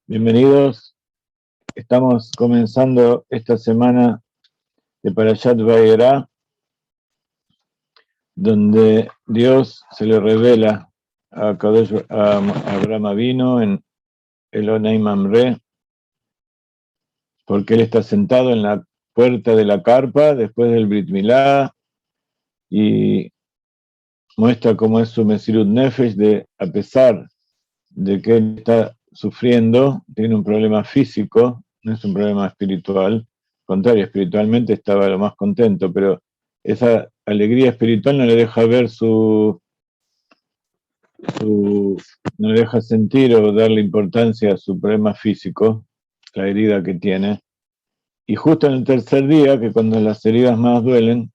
Bienvenidos. Estamos comenzando esta semana de Parashat Vayera, donde Dios se le revela a Abraham Avinu en Elonei Mamre, porque él está sentado en la puerta de la carpa después del Brit Milá y muestra cómo es su Mesirut Nefesh, a pesar de que él está sufriendo, tiene un problema físico, no es un problema espiritual, al contrario, espiritualmente estaba lo más contento, pero esa alegría espiritual no le deja ver no le deja sentir o darle importancia a su problema físico, la herida que tiene. Y justo en el tercer día, que cuando las heridas más duelen,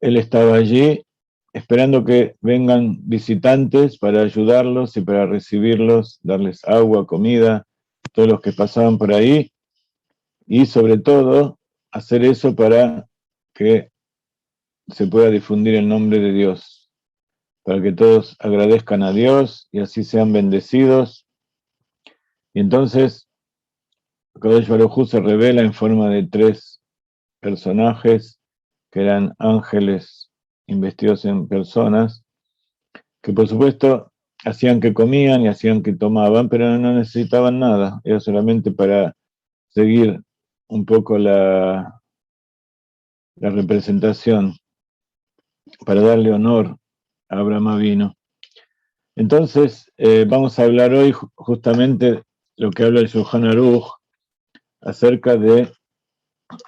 él estaba allí esperando que vengan visitantes para ayudarlos y para recibirlos, darles agua, comida, todos los que pasaban por ahí, y sobre todo hacer eso para que se pueda difundir el nombre de Dios, para que todos agradezcan a Dios y así sean bendecidos. Y entonces Kadosh Baruj Hu se revela en forma de tres personajes que eran ángeles investidos en personas, que por supuesto hacían que comían y hacían que tomaban, pero no necesitaban nada, era solamente para seguir un poco la representación, para darle honor a Abraham Avinu. Entonces, vamos a hablar hoy justamente lo que habla el Shulchan Aruch acerca de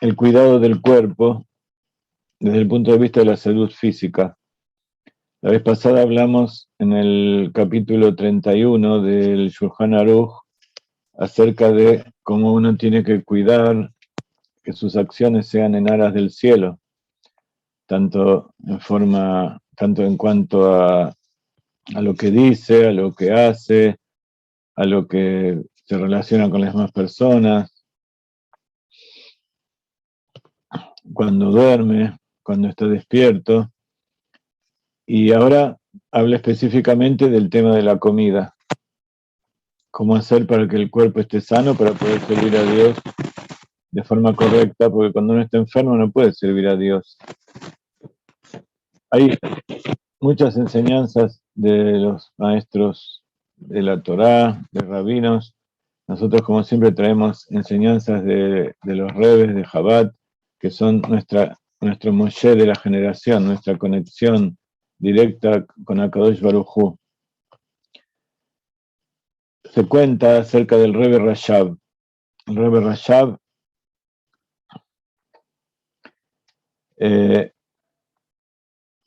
el cuidado del cuerpo desde el punto de vista de la salud física. La vez pasada hablamos en el capítulo 31 del Shulchan Aruch acerca de cómo uno tiene que cuidar que sus acciones sean en aras del cielo, tanto en cuanto a lo que dice, a lo que hace, a lo que se relaciona con las demás personas, cuando duerme, cuando está despierto. Y ahora habla específicamente del tema de la comida. Cómo hacer para que el cuerpo esté sano para poder servir a Dios de forma correcta, porque cuando uno está enfermo no puede servir a Dios. Hay muchas enseñanzas de los maestros de la Torá, de rabinos. Nosotros, como siempre, traemos enseñanzas de los rebes de Chabad, que son nuestro Moshe de la generación, nuestra conexión directa con Akadosh Baruj Hu. Se cuenta acerca del Rebe Rashab. El Rebe Rashab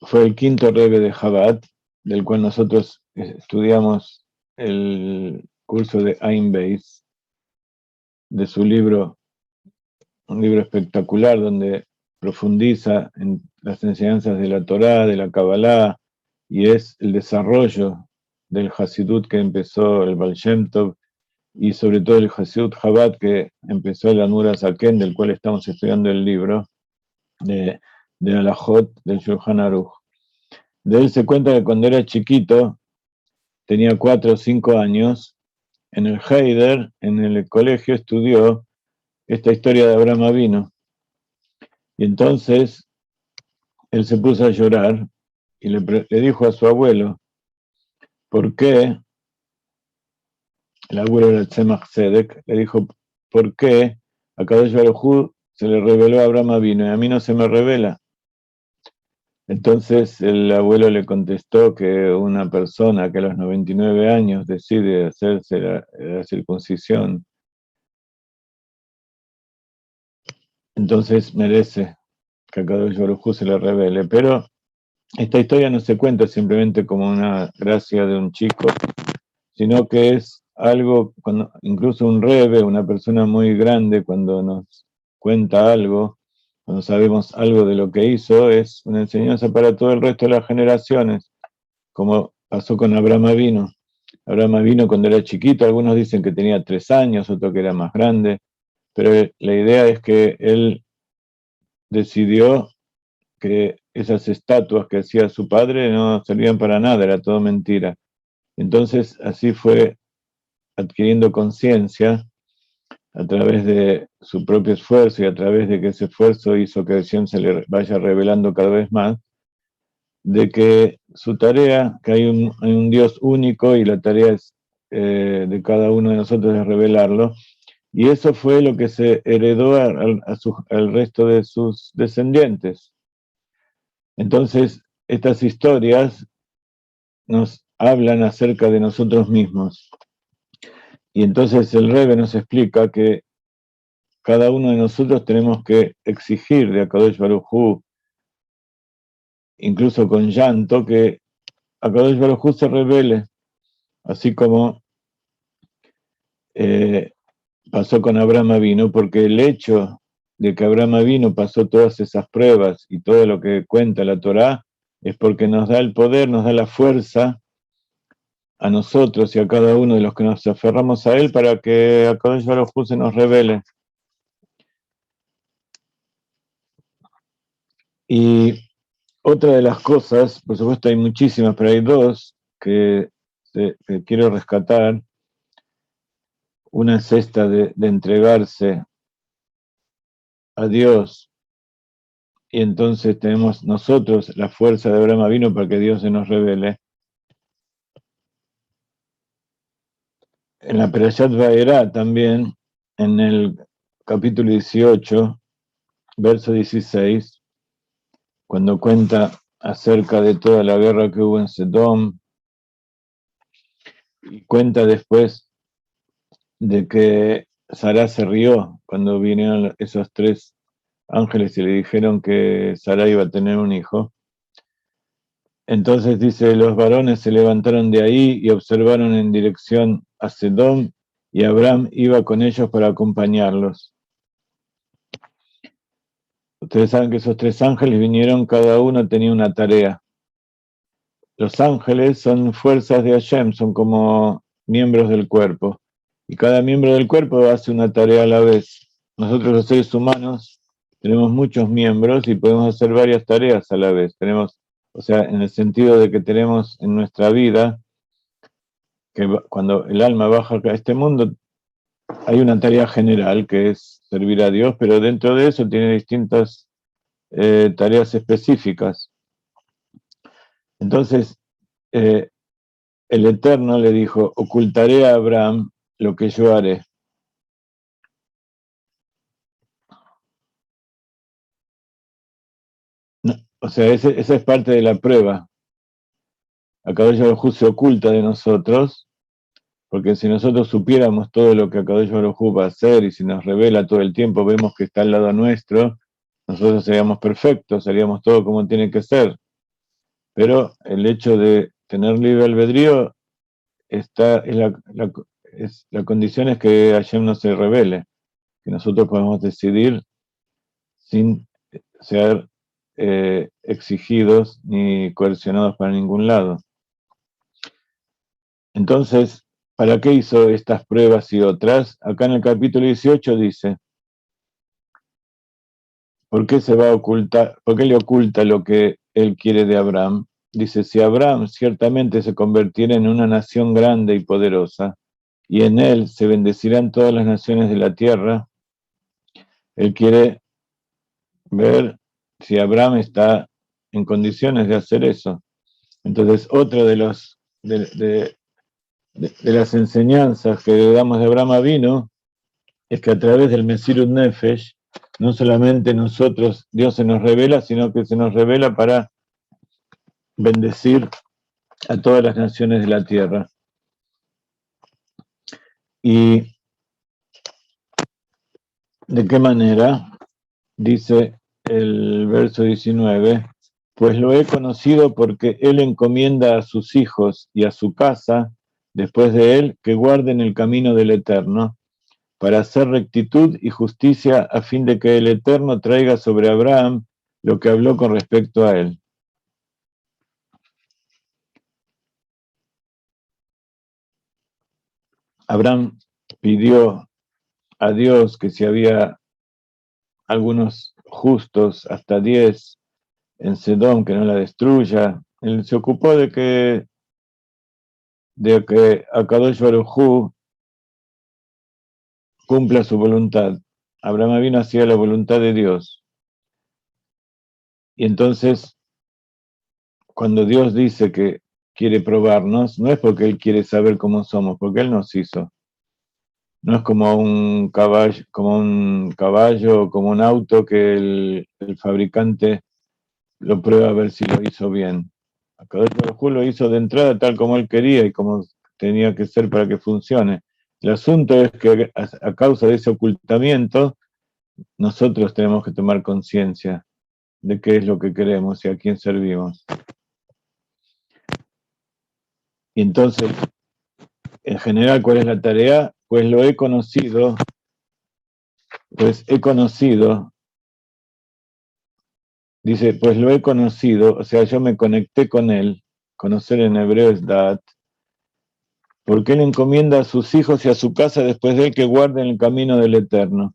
fue el quinto Rebe de Chabad, del cual nosotros estudiamos el curso de Ain Beis, de su libro, un libro espectacular donde profundiza en las enseñanzas de la Torá, de la Kabbalah, y es el desarrollo del Hasidut que empezó el Baal Shem Tov, y sobre todo el Hasidut Chabad que empezó el Admur HaZaken, del cual estamos estudiando el libro de Alajot del Shulchan Aruch. De él se cuenta que cuando era chiquito, tenía 4 o 5 años, en el Heider, en el colegio, estudió esta historia de Abraham Avinu. Y entonces él se puso a llorar y le dijo a su abuelo, ¿por qué? El abuelo era Tzemach Tzedek, le dijo, ¿por qué a Kadosh Baruj Hu se le reveló a Abraham Avinu y a mí no se me revela? Entonces el abuelo le contestó que una persona que a los 99 años decide hacerse la circuncisión, entonces merece que a Kadosh Baruj Hu se le revele. Pero esta historia no se cuenta simplemente como una gracia de un chico, sino que es algo, incluso un rebe, una persona muy grande, cuando nos cuenta algo, cuando sabemos algo de lo que hizo, es una enseñanza para todo el resto de las generaciones, como pasó con Abraham Avinu. Abraham Avinu cuando era chiquito, algunos dicen que tenía 3 años, otros que era más grande, pero la idea es que él decidió que esas estatuas que hacía su padre no servían para nada, era todo mentira. Entonces así fue adquiriendo conciencia a través de su propio esfuerzo y a través de que ese esfuerzo hizo que Hashem se le vaya revelando cada vez más, de que su tarea, que hay un Dios único y la tarea es, de cada uno de nosotros es revelarlo, y eso fue lo que se heredó al resto de sus descendientes. Entonces, estas historias nos hablan acerca de nosotros mismos. Y entonces el Rebbe nos explica que cada uno de nosotros tenemos que exigir de Akadosh Baruj Hu, incluso con llanto, que Akadosh Baruj Hu se revele, así como pasó con Abraham Avinu, porque el hecho de que Abraham Avinu pasó todas esas pruebas y todo lo que cuenta la Torá, es porque nos da el poder, nos da la fuerza a nosotros y a cada uno de los que nos aferramos a él para que Akadosh Baruj Hu se nos revele. Y otra de las cosas, por supuesto hay muchísimas, pero hay dos que quiero rescatar. Una es esta de entregarse a Dios, y entonces tenemos nosotros la fuerza de Abraham Avinu para que Dios se nos revele. En la Perashat Vaerá también, en el capítulo 18, verso 16, cuando cuenta acerca de toda la guerra que hubo en Sedom, y cuenta después de que Sará se rió cuando vinieron esos tres ángeles y le dijeron que Sará iba a tener un hijo. Entonces dice, los varones se levantaron de ahí y observaron en dirección a Sedom, y Abraham iba con ellos para acompañarlos. Ustedes saben que esos tres ángeles vinieron, cada uno tenía una tarea. Los ángeles son fuerzas de Hashem, son como miembros del cuerpo, y cada miembro del cuerpo hace una tarea a la vez. Nosotros los seres humanos tenemos muchos miembros y podemos hacer varias tareas a la vez. Tenemos, o sea, en el sentido de que tenemos en nuestra vida, que cuando el alma baja a este mundo, hay una tarea general que es servir a Dios, pero dentro de eso tiene distintas tareas específicas. Entonces, el Eterno le dijo, ocultaré a Abraham lo que yo haré. No, o sea, esa es parte de la prueba. Akadosh Baruj Hu se oculta de nosotros, porque si nosotros supiéramos todo lo que Akadosh Baruj Hu va a hacer y si nos revela todo el tiempo, vemos que está al lado nuestro, nosotros seríamos perfectos, haríamos todo como tiene que ser. Pero el hecho de tener libre albedrío es la condición es que Hashem no se revele, que nosotros podemos decidir sin ser exigidos ni coercionados para ningún lado. Entonces, ¿para qué hizo estas pruebas y otras? Acá en el capítulo 18 dice, ¿por qué se va a ocultar? ¿Por qué le oculta lo que él quiere de Abraham? Dice, si Abraham ciertamente se convirtiera en una nación grande y poderosa, y en él se bendecirán todas las naciones de la tierra, él quiere ver si Abraham está en condiciones de hacer eso. Entonces, otra de las enseñanzas que le damos de Abraham Avinu es que a través del Mesirut Nefesh, no solamente nosotros, Dios se nos revela, sino que se nos revela para bendecir a todas las naciones de la tierra. ¿Y de qué manera? Dice el verso 19, pues lo he conocido porque él encomienda a sus hijos y a su casa, después de él, que guarden el camino del Eterno, para hacer rectitud y justicia a fin de que el Eterno traiga sobre Abraham lo que habló con respecto a él. Abraham pidió a Dios que si había algunos justos, hasta 10, en Sedom, que no la destruya. Él se ocupó de que Akadosh Baruj Hu cumpla su voluntad. Abraham Avinu hacía la voluntad de Dios. Y entonces, cuando Dios dice que quiere probarnos, no es porque Él quiere saber cómo somos, porque Él nos hizo. No es como un caballo o como un auto que el fabricante lo prueba a ver si lo hizo bien. Akadosh Baruj Hu lo hizo de entrada tal como Él quería y como tenía que ser para que funcione. El asunto es que a causa de ese ocultamiento, nosotros tenemos que tomar conciencia de qué es lo que queremos y a quién servimos. Y entonces, en general, ¿cuál es la tarea? Pues dice, pues lo he conocido, o sea, yo me conecté con él, conocer en hebreo es dat, porque él encomienda a sus hijos y a su casa después de él que guarden el camino del Eterno.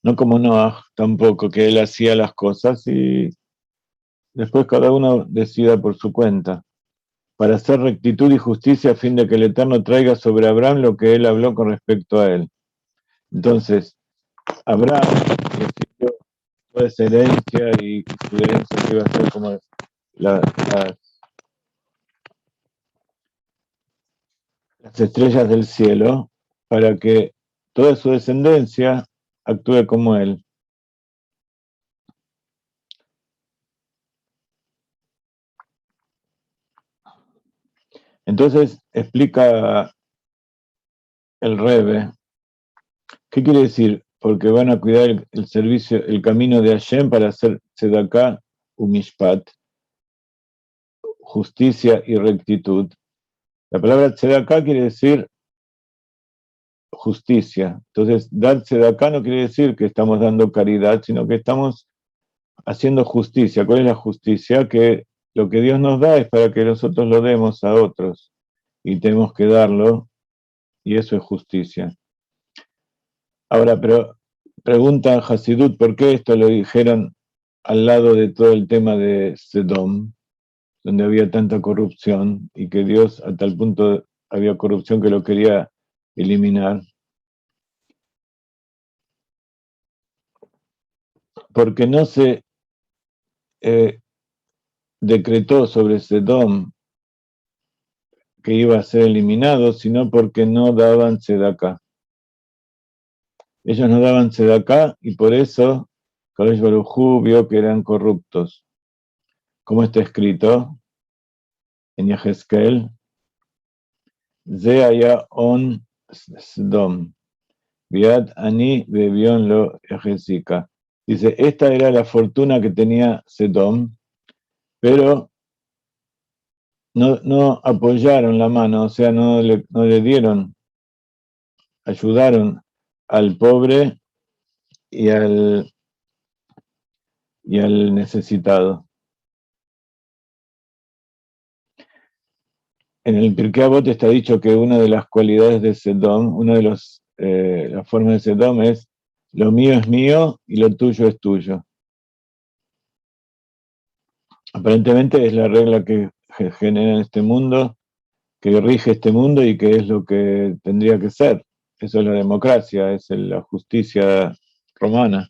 No como Noah tampoco, que él hacía las cosas y después cada uno decida por su cuenta, para hacer rectitud y justicia a fin de que el Eterno traiga sobre Abraham lo que él habló con respecto a él. Entonces, Abraham recibió toda esa herencia y su herencia que iba a ser como las estrellas del cielo, para que toda su descendencia actúe como él. Entonces explica el Rebe, ¿qué quiere decir? Porque van a cuidar el servicio, el camino de Hashem para hacer tzedakah u mishpat, justicia y rectitud. La palabra tzedakah quiere decir justicia. Entonces, dar tzedakah no quiere decir que estamos dando caridad, sino que estamos haciendo justicia. ¿Cuál es la justicia? Que lo que Dios nos da es para que nosotros lo demos a otros y tenemos que darlo y eso es justicia. Ahora, pero pregunta Hasidut, ¿por qué esto lo dijeron al lado de todo el tema de Sedom, donde había tanta corrupción y que Dios a tal punto había corrupción que lo quería eliminar? Porque no se eh, decretó sobre Sedom que iba a ser eliminado, sino porque no daban tzedakah. Ellos no daban tzedakah y por eso Kadosh Baruj Hu vio que eran corruptos. ¿Cómo está escrito en Yehezkel? Ze haya on Sdom, Biat ani bebión lo ejezika. Dice, esta era la fortuna que tenía Sedom, pero no apoyaron la mano, o sea, no le dieron, ayudaron al pobre y al necesitado. En el Pirkei Avot está dicho que una de las cualidades de Sedom, una de las formas de Sedom es lo mío es mío y lo tuyo es tuyo. Aparentemente es la regla que genera este mundo, que rige este mundo y que es lo que tendría que ser. Eso es la democracia, es la justicia romana.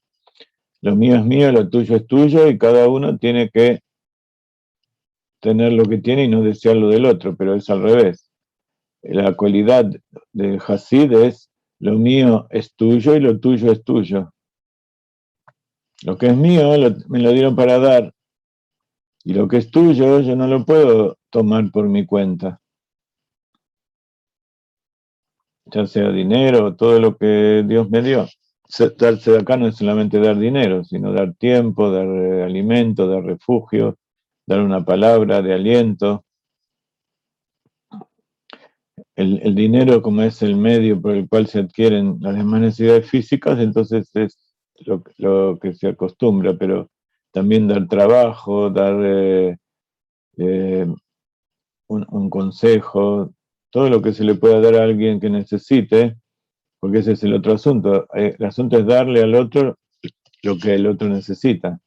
Lo mío es mío, lo tuyo es tuyo y cada uno tiene que tener lo que tiene y no desear lo del otro, pero es al revés. La cualidad del Hasid es lo mío es tuyo y lo tuyo es tuyo. Lo que es mío me lo dieron para dar y lo que es tuyo yo no lo puedo tomar por mi cuenta. Ya sea dinero o todo lo que Dios me dio. Darse de acá no es solamente dar dinero, sino dar tiempo, dar alimento, dar refugio, dar una palabra de aliento. El dinero, como es el medio por el cual se adquieren las demás necesidades físicas, entonces es lo que se acostumbra, pero también dar trabajo, dar eh, un consejo, todo lo que se le pueda dar a alguien que necesite, porque ese es el otro asunto. El asunto es darle al otro lo que el otro necesita.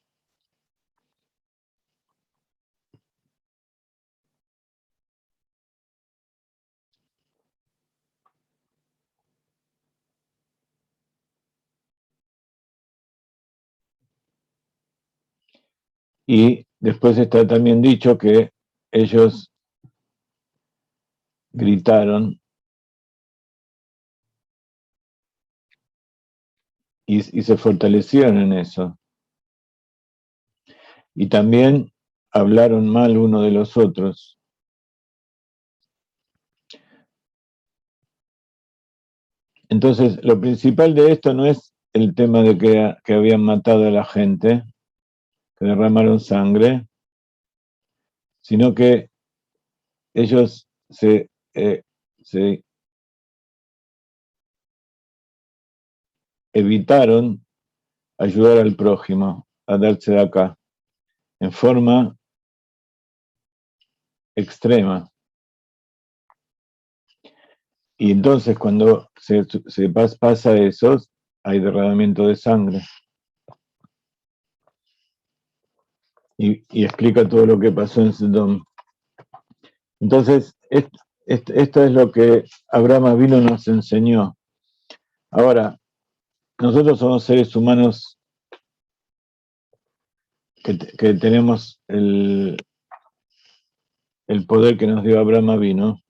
Y después está también dicho que ellos gritaron y se fortalecieron en eso. Y también hablaron mal uno de los otros. Entonces, lo principal de esto no es el tema de que habían matado a la gente, que derramaron sangre, sino que ellos se evitaron ayudar al prójimo a darse de acá en forma extrema. Y entonces cuando pasa eso, hay derramamiento de sangre. Y explica todo lo que pasó en Sodom. Entonces, esto es lo que Abraham Avinu nos enseñó. Ahora, nosotros somos seres humanos que tenemos el poder que nos dio Abraham Avinu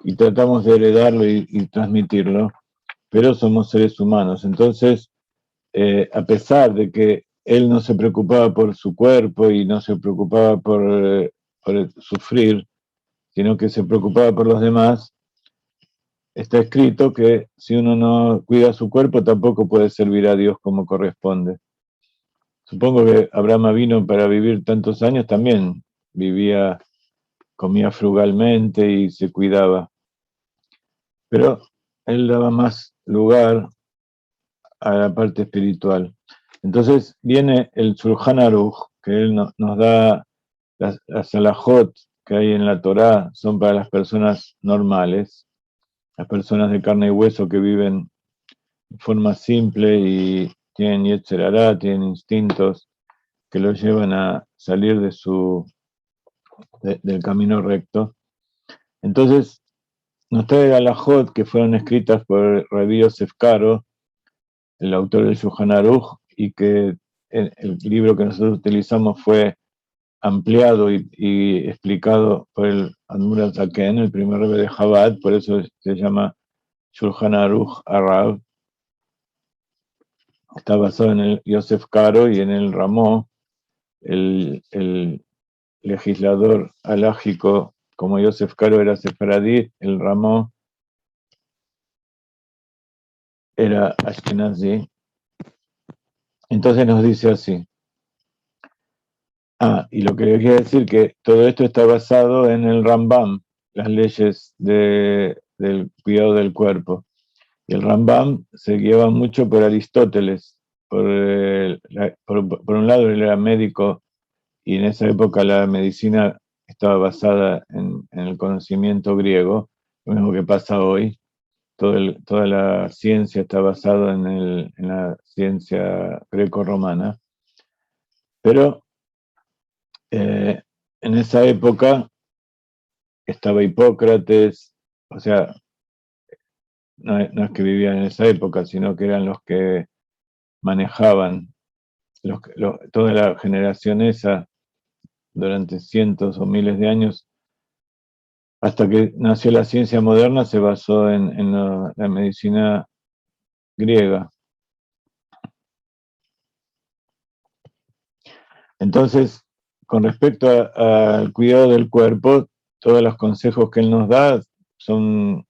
y tratamos de heredarlo y transmitirlo, pero somos seres humanos. Entonces, a pesar de que él no se preocupaba por su cuerpo y no se preocupaba por sufrir, sino que se preocupaba por los demás, está escrito que si uno no cuida su cuerpo, tampoco puede servir a Dios como corresponde. Supongo que Abraham vino para vivir tantos años, también comía frugalmente y se cuidaba. Pero él daba más lugar a la parte espiritual. Entonces viene el Shulchan Aruch, que él nos da las alajot que hay en la Torá, son para las personas normales, las personas de carne y hueso que viven de forma simple y tienen yetzer hará, tienen instintos que los llevan a salir del camino recto. Entonces, nos trae alajot que fueron escritas por Rabbi Yosef Karo, el autor del Shulchan Aruch, y que el libro que nosotros utilizamos fue ampliado y explicado por el Admur HaZaken, el primer rebbe de Chabad, por eso se llama Shulchan Aruch Arav. Está basado en el Yosef Karo y en el Ramó, el legislador halágico. Como Yosef Karo era sefaradí, el Ramó era ashkenazí. Entonces nos dice así. Y lo que le quiero decir que todo esto está basado en el Rambam, las leyes del cuidado del cuerpo. Y el Rambam se guiaba mucho por Aristóteles. Por un lado, él era médico y en esa época la medicina estaba basada en el conocimiento griego, lo mismo que pasa hoy. Toda la ciencia está basada en la ciencia greco-romana. Pero en esa época estaba Hipócrates, o sea, no es que vivían en esa época, sino que eran los que manejaban toda la generación esa durante cientos o miles de años, hasta que nació la ciencia moderna, se basó en la medicina griega. Entonces, con respecto al cuidado del cuerpo, todos los consejos que él nos da son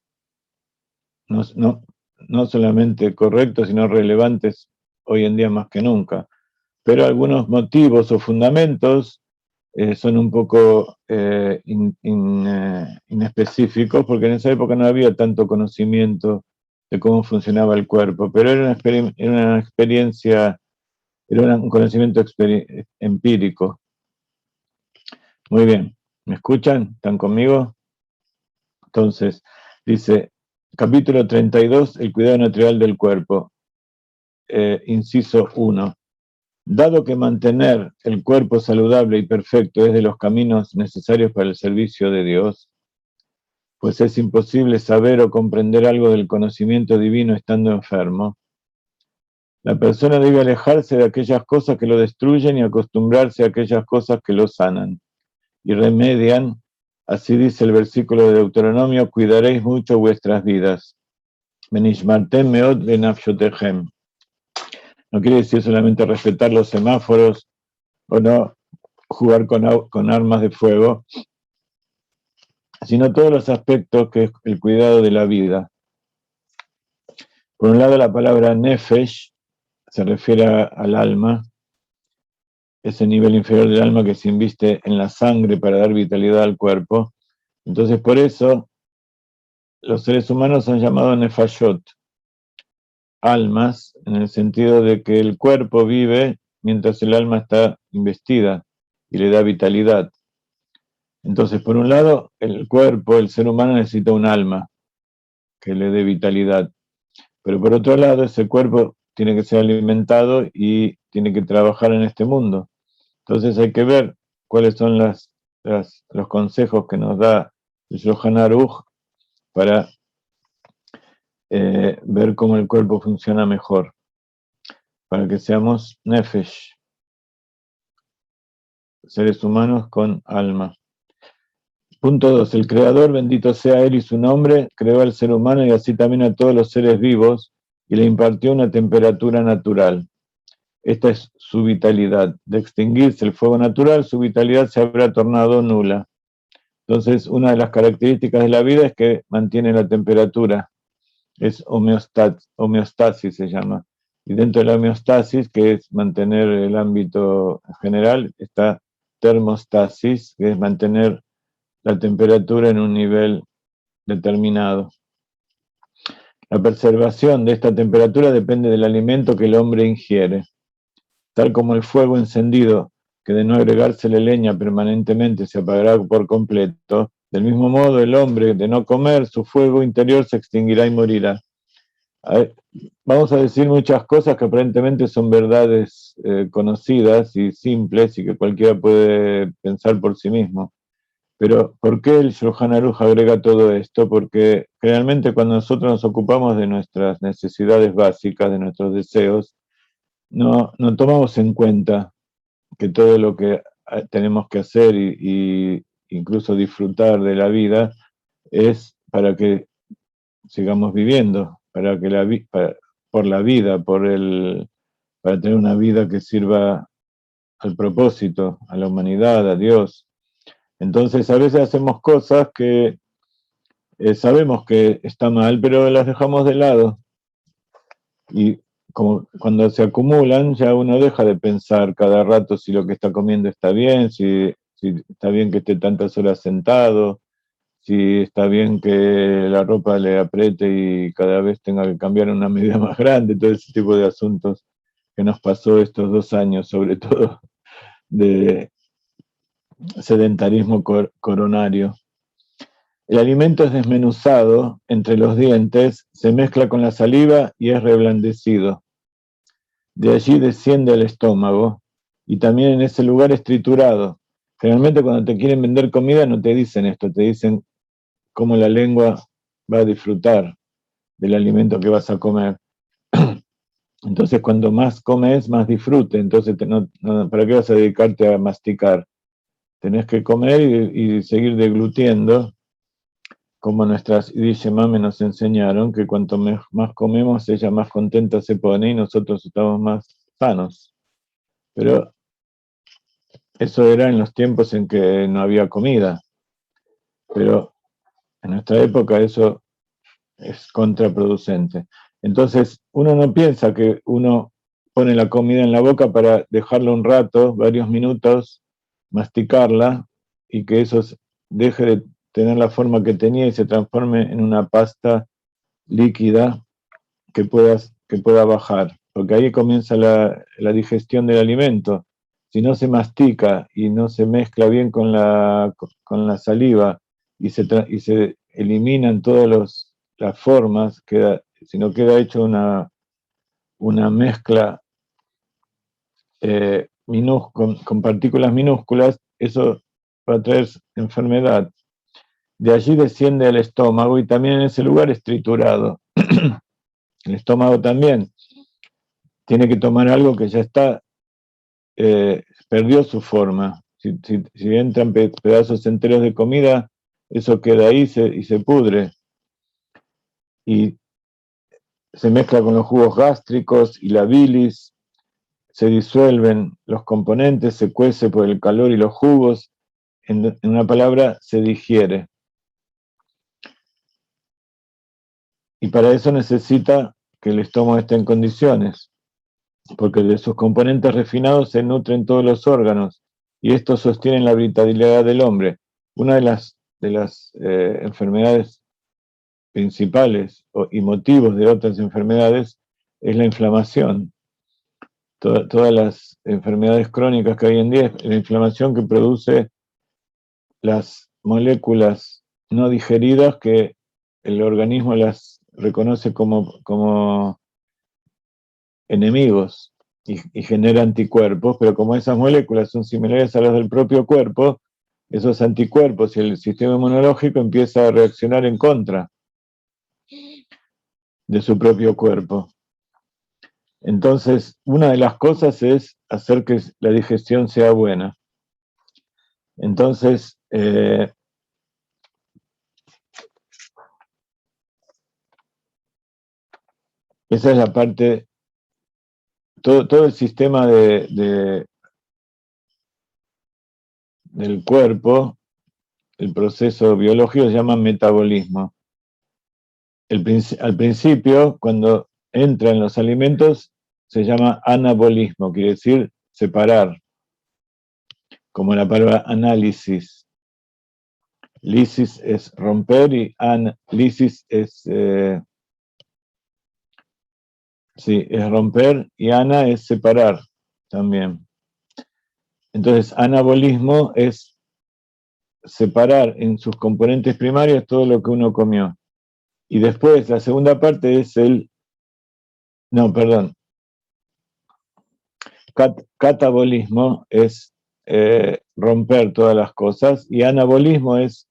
no solamente correctos, sino relevantes hoy en día más que nunca. Pero algunos motivos o fundamentos son un poco inespecíficos, porque en esa época no había tanto conocimiento de cómo funcionaba el cuerpo, pero era una experiencia, era un conocimiento empírico. Muy bien, ¿me escuchan? ¿Están conmigo? Entonces, dice, capítulo 32, el cuidado natural del cuerpo, inciso 1. Dado que mantener el cuerpo saludable y perfecto es de los caminos necesarios para el servicio de Dios, pues es imposible saber o comprender algo del conocimiento divino estando enfermo, La persona debe alejarse de aquellas cosas que lo destruyen y acostumbrarse a aquellas cosas que lo sanan y remedian. Así dice el versículo de Deuteronomio: cuidaréis mucho vuestras vidas. Benishmartem meot lenafshotechem. No quiere decir solamente respetar los semáforos o no jugar con armas de fuego, sino todos los aspectos que es el cuidado de la vida. Por un lado, la palabra nefesh se refiere al alma, ese nivel inferior del alma que se inviste en la sangre para dar vitalidad al cuerpo. Entonces, por eso, los seres humanos son llamados nefashot, almas, en el sentido de que el cuerpo vive mientras el alma está investida y le da vitalidad. Entonces, por un lado, el cuerpo, el ser humano necesita un alma que le dé vitalidad, pero por otro lado, ese cuerpo tiene que ser alimentado y tiene que trabajar en este mundo. Entonces hay que ver cuáles son los consejos que nos da el Shulchan Aruch para ver cómo el cuerpo funciona mejor, para que seamos nefesh, seres humanos con alma. Punto 2. El Creador, bendito sea Él y su nombre, creó al ser humano y así también a todos los seres vivos y le impartió una temperatura natural. Esta es su vitalidad. De extinguirse el fuego natural, su vitalidad se habrá tornado nula. Entonces, una de las características de la vida es que mantiene la temperatura. Es homeostasis se llama. Y dentro de la homeostasis, que es mantener el ámbito general, está termostasis, que es mantener la temperatura en un nivel determinado. La preservación de esta temperatura depende del alimento que el hombre ingiere. Tal como el fuego encendido, que de no agregársele leña permanentemente se apagará por completo, del mismo modo el hombre, de no comer, su fuego interior se extinguirá y morirá. Vamos a decir muchas cosas que aparentemente son verdades conocidas y simples y que cualquiera puede pensar por sí mismo. Pero ¿por qué el Shulchan Aruch agrega todo esto? Porque realmente cuando nosotros nos ocupamos de nuestras necesidades básicas, de nuestros deseos, no tomamos en cuenta que todo lo que tenemos que hacer y incluso disfrutar de la vida es para que sigamos viviendo, para que por la vida, para tener una vida que sirva al propósito, a la humanidad, a Dios. Entonces a veces hacemos cosas que sabemos que está mal, pero las dejamos de lado. Y como cuando se acumulan, ya uno deja de pensar cada rato si lo que está comiendo está bien, si está bien que esté tantas horas sentado, si está bien que la ropa le apriete y cada vez tenga que cambiar una medida más grande, todo ese tipo de asuntos que nos pasó estos 2 años, sobre todo de sedentarismo coronario. El alimento es desmenuzado entre los dientes, se mezcla con la saliva y es reblandecido. De allí desciende al estómago y también en ese lugar es triturado. Generalmente cuando te quieren vender comida no te dicen esto, te dicen cómo la lengua va a disfrutar del alimento que vas a comer. Entonces cuando más comes, más disfrute. Entonces ¿para qué vas a dedicarte a masticar? Tenés que comer y seguir deglutiendo, como nuestras Yiddish Mame nos enseñaron, que cuanto más comemos, ella más contenta se pone y nosotros estamos más sanos. Pero eso era en los tiempos en que no había comida. Pero en nuestra época eso es contraproducente. Entonces, uno no piensa que uno pone la comida en la boca para dejarla un rato, varios minutos, masticarla, y que eso deje de tener la forma que tenía y se transforme en una pasta líquida que pueda bajar, porque ahí comienza la digestión del alimento. Si no se mastica y no se mezcla bien con la saliva y se eliminan todas las formas, sino queda hecho una mezcla con partículas minúsculas, eso va a traer enfermedad. De allí desciende al estómago y también en ese lugar es triturado. El estómago también tiene que tomar algo que ya está, perdió su forma. Si entran pedazos enteros de comida, eso queda ahí y se pudre. Y se mezcla con los jugos gástricos y la bilis, se disuelven los componentes, se cuece por el calor y los jugos, en una palabra, se digiere. Y para eso necesita que el estómago esté en condiciones, porque de sus componentes refinados se nutren todos los órganos, y estos sostienen la vitalidad del hombre. Una de las enfermedades principales y motivos de otras enfermedades es la inflamación. Todas las enfermedades crónicas que hay en día es la inflamación que produce las moléculas no digeridas que el organismo las reconoce como enemigos y genera anticuerpos, pero como esas moléculas son similares a las del propio cuerpo, esos anticuerpos y el sistema inmunológico empieza a reaccionar en contra de su propio cuerpo. Entonces, una de las cosas es hacer que la digestión sea buena. Entonces, esa es la parte, todo el sistema del cuerpo, el proceso biológico se llama metabolismo. Al principio, cuando entra en los alimentos, se llama anabolismo, quiere decir separar, como la palabra análisis. Lisis es romper y lisis es romper, y ana es separar también. Entonces, anabolismo es separar en sus componentes primarios todo lo que uno comió. Y después, la segunda parte es catabolismo es romper todas las cosas, y anabolismo es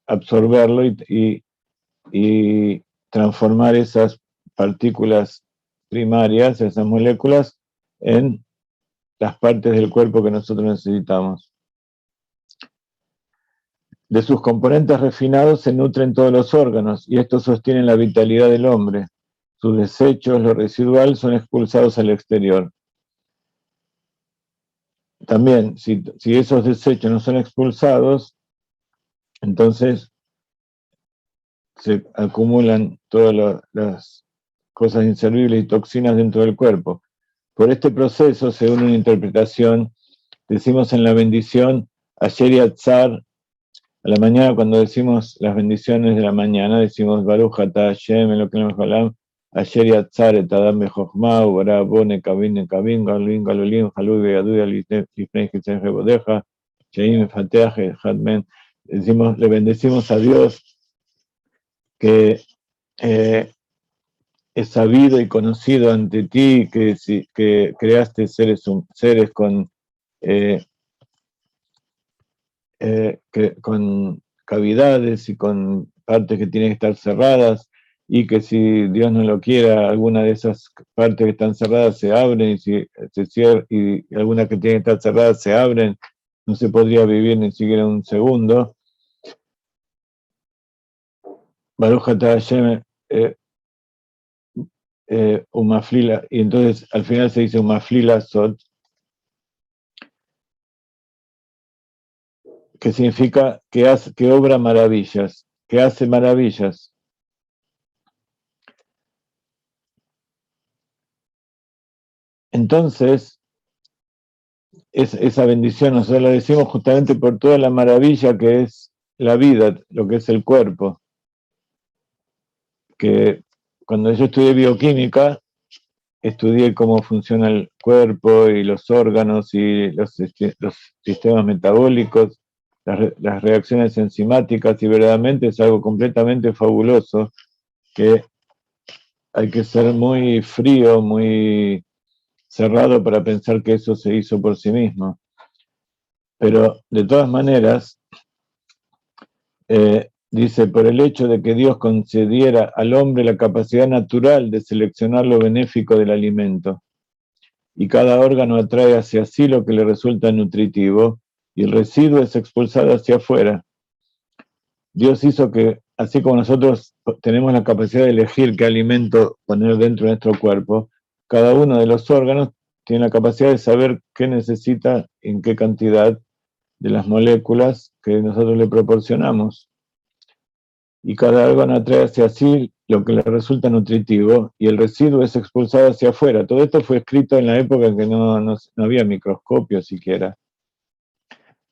absorberlo y transformar esas partículas primarias, esas moléculas, en las partes del cuerpo que nosotros necesitamos. De sus componentes refinados se nutren todos los órganos, y estos sostienen la vitalidad del hombre. Sus desechos, lo residual, son expulsados al exterior. También, si esos desechos no son expulsados, entonces se acumulan todas las cosas inservibles y toxinas dentro del cuerpo. Por este proceso, según una interpretación, decimos en la bendición, Asher Yatzar, a la mañana cuando decimos las bendiciones de la mañana, decimos Baruch Ata Hashem Elokeinu melech haolam, Asher Yatzar et Adam bechokma, ubará bo nekabim nekabim, galulim galulim, halui ve'yadui lifnei kitzei bodeja, sheim mefateach echad men. Le bendecimos a Dios que es sabido y conocido ante ti, que creaste seres con cavidades y con partes que tienen que estar cerradas, y que si Dios no lo quiera, alguna de esas partes que están cerradas se abren, y si se cierran, y algunas que tienen que estar cerradas se abren, no se podría vivir ni siquiera un segundo. Baruch Ata Hashem Umaflila, y entonces al final se dice Umaflila Sot, que significa que obra maravillas, que hace maravillas. Entonces, esa bendición nosotros la decimos justamente por toda la maravilla que es la vida, lo que es el cuerpo. Que cuando yo estudié bioquímica, estudié cómo funciona el cuerpo y los órganos y los sistemas metabólicos, las reacciones enzimáticas, y verdaderamente es algo completamente fabuloso, que hay que ser muy frío, muy cerrado para pensar que eso se hizo por sí mismo. Pero de todas maneras, dice, por el hecho de que Dios concediera al hombre la capacidad natural de seleccionar lo benéfico del alimento. y cada órgano atrae hacia sí lo que le resulta nutritivo, y el residuo es expulsado hacia afuera. Dios hizo que, así como nosotros tenemos la capacidad de elegir qué alimento poner dentro de nuestro cuerpo, cada uno de los órganos tiene la capacidad de saber qué necesita, en qué cantidad de las moléculas que nosotros le proporcionamos. Y cada órgano atrae hacia sí lo que le resulta nutritivo, y el residuo es expulsado hacia afuera. Todo esto fue escrito en la época en que no había microscopio siquiera.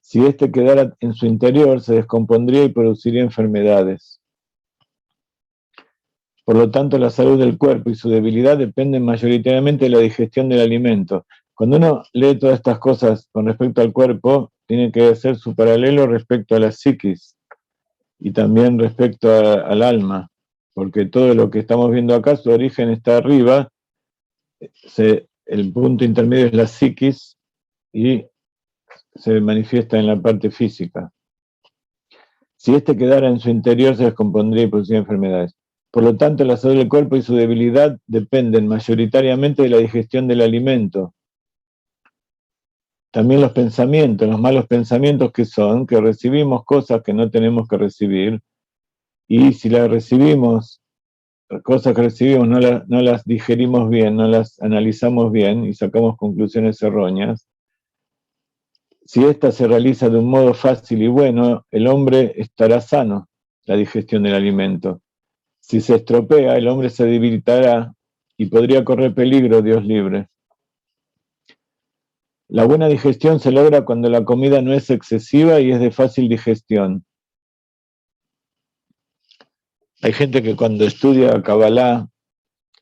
Si éste quedara en su interior, se descompondría y produciría enfermedades. Por lo tanto, la salud del cuerpo y su debilidad dependen mayoritariamente de la digestión del alimento. Cuando uno lee todas estas cosas con respecto al cuerpo, tiene que hacer su paralelo respecto a la psiquis y también respecto al alma, porque todo lo que estamos viendo acá, su origen está arriba, el punto intermedio es la psiquis y se manifiesta en la parte física. Si éste quedara en su interior, se descompondría y produciría enfermedades. Por lo tanto, la salud del cuerpo y su debilidad dependen mayoritariamente de la digestión del alimento. También los pensamientos, los malos pensamientos que son, que recibimos cosas que no tenemos que recibir, y si las recibimos, cosas que recibimos no las digerimos bien, no las analizamos bien y sacamos conclusiones erróneas. Si esta se realiza de un modo fácil y bueno, el hombre estará sano, la digestión del alimento. Si se estropea, el hombre se debilitará y podría correr peligro, Dios libre. La buena digestión se logra cuando la comida no es excesiva y es de fácil digestión. Hay gente que cuando estudia Kabbalah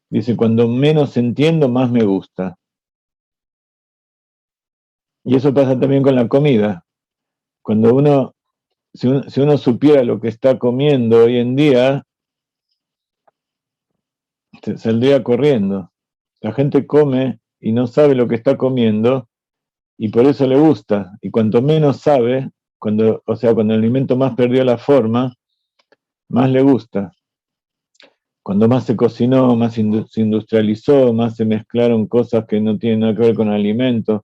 dice, cuando menos entiendo, más me gusta. Y eso pasa también con la comida. Cuando si uno supiera lo que está comiendo hoy en día, saldría corriendo. La gente come y no sabe lo que está comiendo y por eso le gusta. Y cuanto menos sabe, cuando el alimento más perdió la forma, más le gusta. Cuando más se cocinó, más se industrializó, más se mezclaron cosas que no tienen nada que ver con alimentos.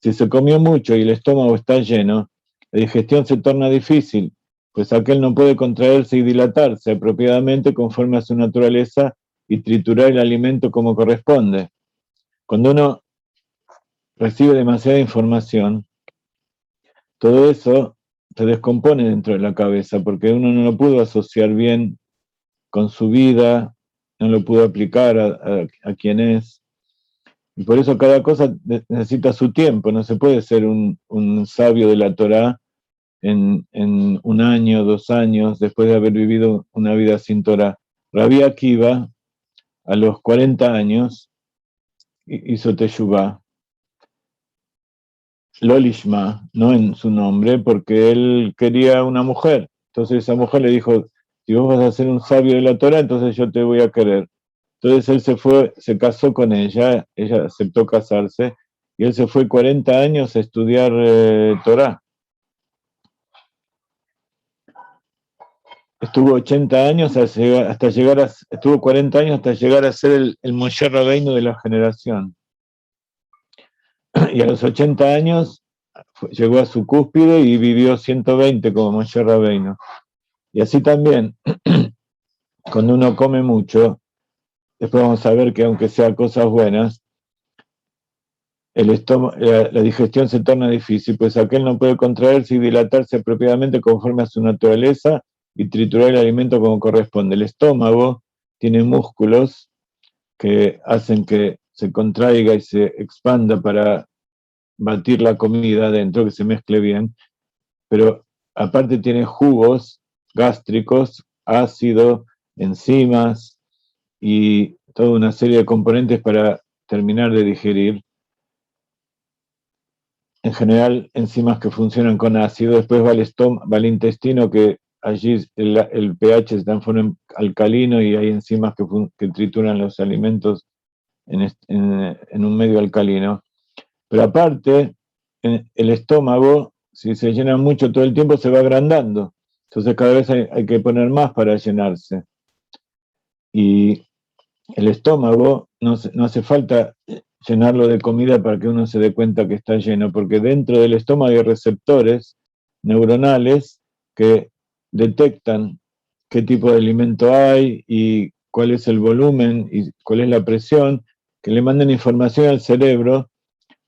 Si se comió mucho y el estómago está lleno, la digestión se torna difícil, pues aquel no puede contraerse y dilatarse apropiadamente conforme a su naturaleza y triturar el alimento como corresponde. Cuando uno recibe demasiada información, todo eso se descompone dentro de la cabeza, porque uno no lo pudo asociar bien con su vida, no lo pudo aplicar a quien es. Y por eso cada cosa necesita su tiempo, no se puede ser un sabio de la Torá en 1 año, 2 años, después de haber vivido una vida sin Torá. Rabbi Akiva, a los 40 años, hizo Teshuvah, Lolishma, no en su nombre, porque él quería una mujer. Entonces esa mujer le dijo, si vos vas a ser un sabio de la Torá, entonces yo te voy a querer. Entonces él se casó con ella aceptó casarse, y él se fue 40 años a estudiar Torá. Estuvo 80 años estuvo 40 años hasta llegar a ser el Moshe Rabbeinu de la generación. Y a los 80 años llegó a su cúspide y vivió 120 como Moshe Rabbeinu. Y así también, cuando uno come mucho, después vamos a ver que aunque sea cosas buenas, la digestión se torna difícil, pues aquel no puede contraerse y dilatarse apropiadamente conforme a su naturaleza y triturar el alimento como corresponde. El estómago tiene músculos que hacen que se contraiga y se expanda para batir la comida adentro, que se mezcle bien, pero aparte tiene jugos gástricos, ácido, enzimas y toda una serie de componentes para terminar de digerir. En general, enzimas que funcionan con ácido, después va al intestino, que allí el pH se transforma en alcalino y hay enzimas que trituran los alimentos en un medio alcalino. Pero aparte, el estómago, si se llena mucho todo el tiempo, se va agrandando. Entonces cada vez hay que poner más para llenarse. Y el estómago no hace falta llenarlo de comida para que uno se dé cuenta que está lleno, porque dentro del estómago hay receptores neuronales que detectan qué tipo de alimento hay y cuál es el volumen y cuál es la presión, que le mandan información al cerebro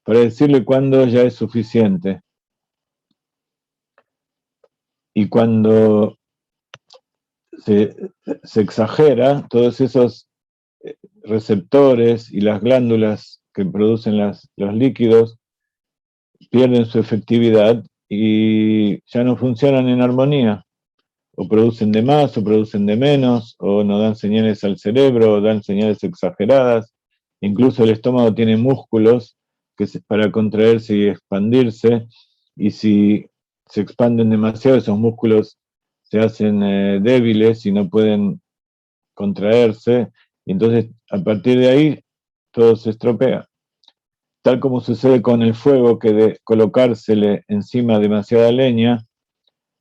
para decirle cuándo ya es suficiente. Y cuando se exagera, todos esos receptores y las glándulas que producen los líquidos pierden su efectividad y ya no funcionan en armonía. O producen de más, o producen de menos, o no dan señales al cerebro, o dan señales exageradas. Incluso el estómago tiene músculos para contraerse y expandirse, y si se expanden demasiado, esos músculos se hacen débiles y no pueden contraerse, y entonces a partir de ahí todo se estropea. Tal como sucede con el fuego, que de colocársele encima demasiada leña,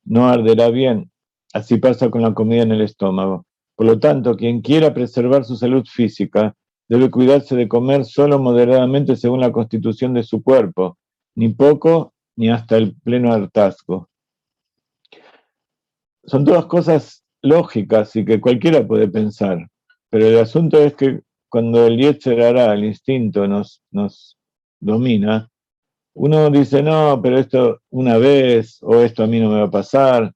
no arderá bien. Así pasa con la comida en el estómago. Por lo tanto, quien quiera preservar su salud física debe cuidarse de comer solo moderadamente según la constitución de su cuerpo, ni poco ni hasta el pleno hartazgo. Son todas cosas lógicas y que cualquiera puede pensar, pero el asunto es que cuando el Yetzer Hará, el instinto, nos domina, uno dice, no, pero esto una vez, o esto a mí no me va a pasar,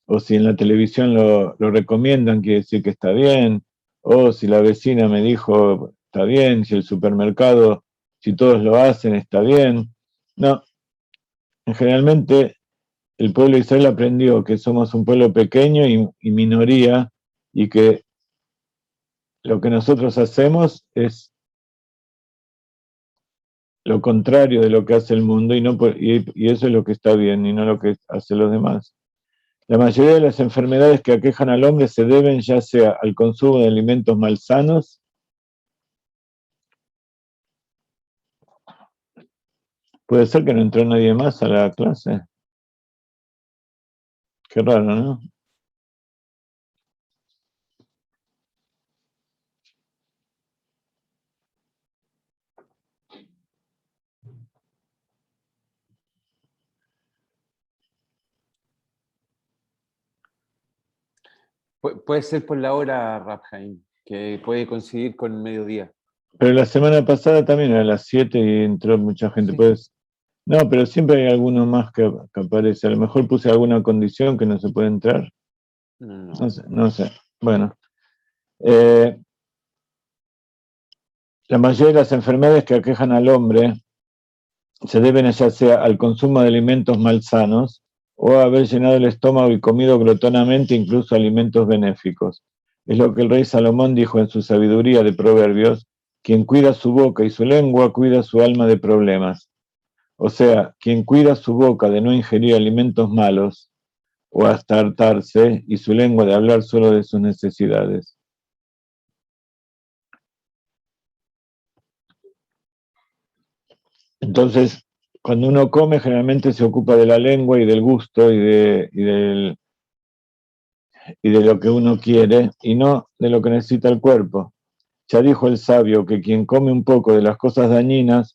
o si en la televisión lo recomiendan, quiere decir que está bien, o si la vecina me dijo, está bien, si el supermercado, si todos lo hacen, está bien. No, generalmente el pueblo de Israel aprendió que somos un pueblo pequeño y minoría, y que lo que nosotros hacemos es lo contrario de lo que hace el mundo, y eso es lo que está bien y no lo que hacen los demás. La mayoría de las enfermedades que aquejan al hombre se deben ya sea al consumo de alimentos malsanos. Puede ser que no entró nadie más a la clase. Qué raro, ¿no? Puede ser por la hora, Rabjaim, que puede coincidir con el mediodía. Pero la semana pasada también era a las 7 y entró mucha gente. Sí. Pues, no, pero siempre hay alguno más que aparece. A lo mejor puse alguna condición que no se puede entrar. No. No sé, no sé. Bueno, eh, la mayoría de las enfermedades que aquejan al hombre se deben ya sea al consumo de alimentos malsanos o a haber llenado el estómago y comido glotonamente incluso alimentos benéficos. Es lo que el rey Salomón dijo en su sabiduría de Proverbios: quien cuida su boca y su lengua, cuida su alma de problemas. O sea, quien cuida su boca de no ingerir alimentos malos o hasta hartarse, y su lengua de hablar solo de sus necesidades. Entonces, cuando uno come, generalmente se ocupa de la lengua y del gusto y de lo que uno quiere, y no de lo que necesita el cuerpo. Ya dijo el sabio que quien come un poco de las cosas dañinas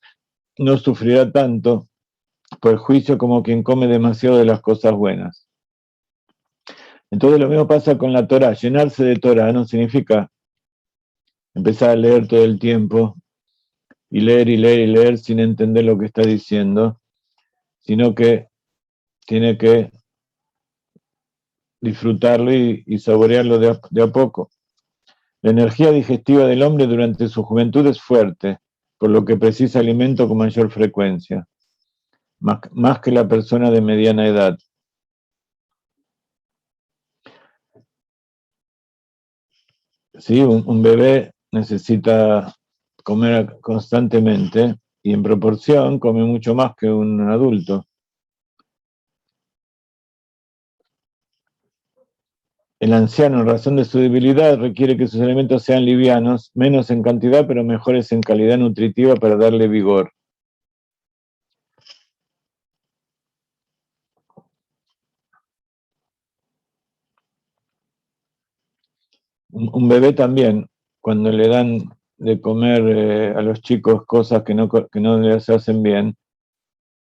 no sufrirá tanto por juicio como quien come demasiado de las cosas buenas. Entonces lo mismo pasa con la Torah. Llenarse de Torah no significa empezar a leer todo el tiempo y leer y leer y leer sin entender lo que está diciendo, sino que tiene que disfrutarlo y saborearlo de a poco. La energía digestiva del hombre durante su juventud es fuerte, por lo que precisa alimento con mayor frecuencia, más que la persona de mediana edad. Sí, un bebé necesita comer constantemente y en proporción come mucho más que un adulto. El anciano, en razón de su debilidad, requiere que sus alimentos sean livianos, menos en cantidad, pero mejores en calidad nutritiva para darle vigor. Un bebé también, cuando le dan de comer a los chicos cosas que no les hacen bien,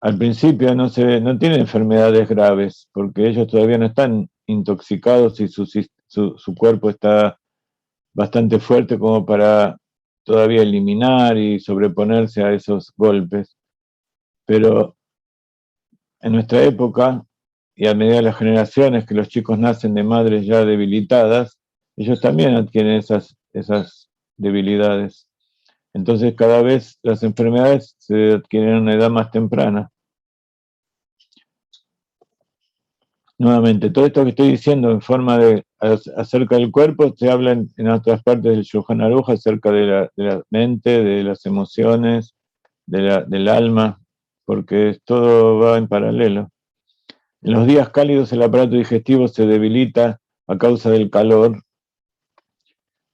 al principio no tienen enfermedades graves, porque ellos todavía no están intoxicados y su cuerpo está bastante fuerte como para todavía eliminar y sobreponerse a esos golpes. Pero en nuestra época, y a medida de las generaciones que los chicos nacen de madres ya debilitadas, ellos también adquieren esas debilidades. Entonces cada vez las enfermedades se adquieren a una edad más temprana. Nuevamente, todo esto que estoy diciendo en forma de acerca del cuerpo, se habla en otras partes del Shulchan Aruch acerca de la mente, de las emociones, del alma, porque todo va en paralelo. En los días cálidos el aparato digestivo se debilita a causa del calor,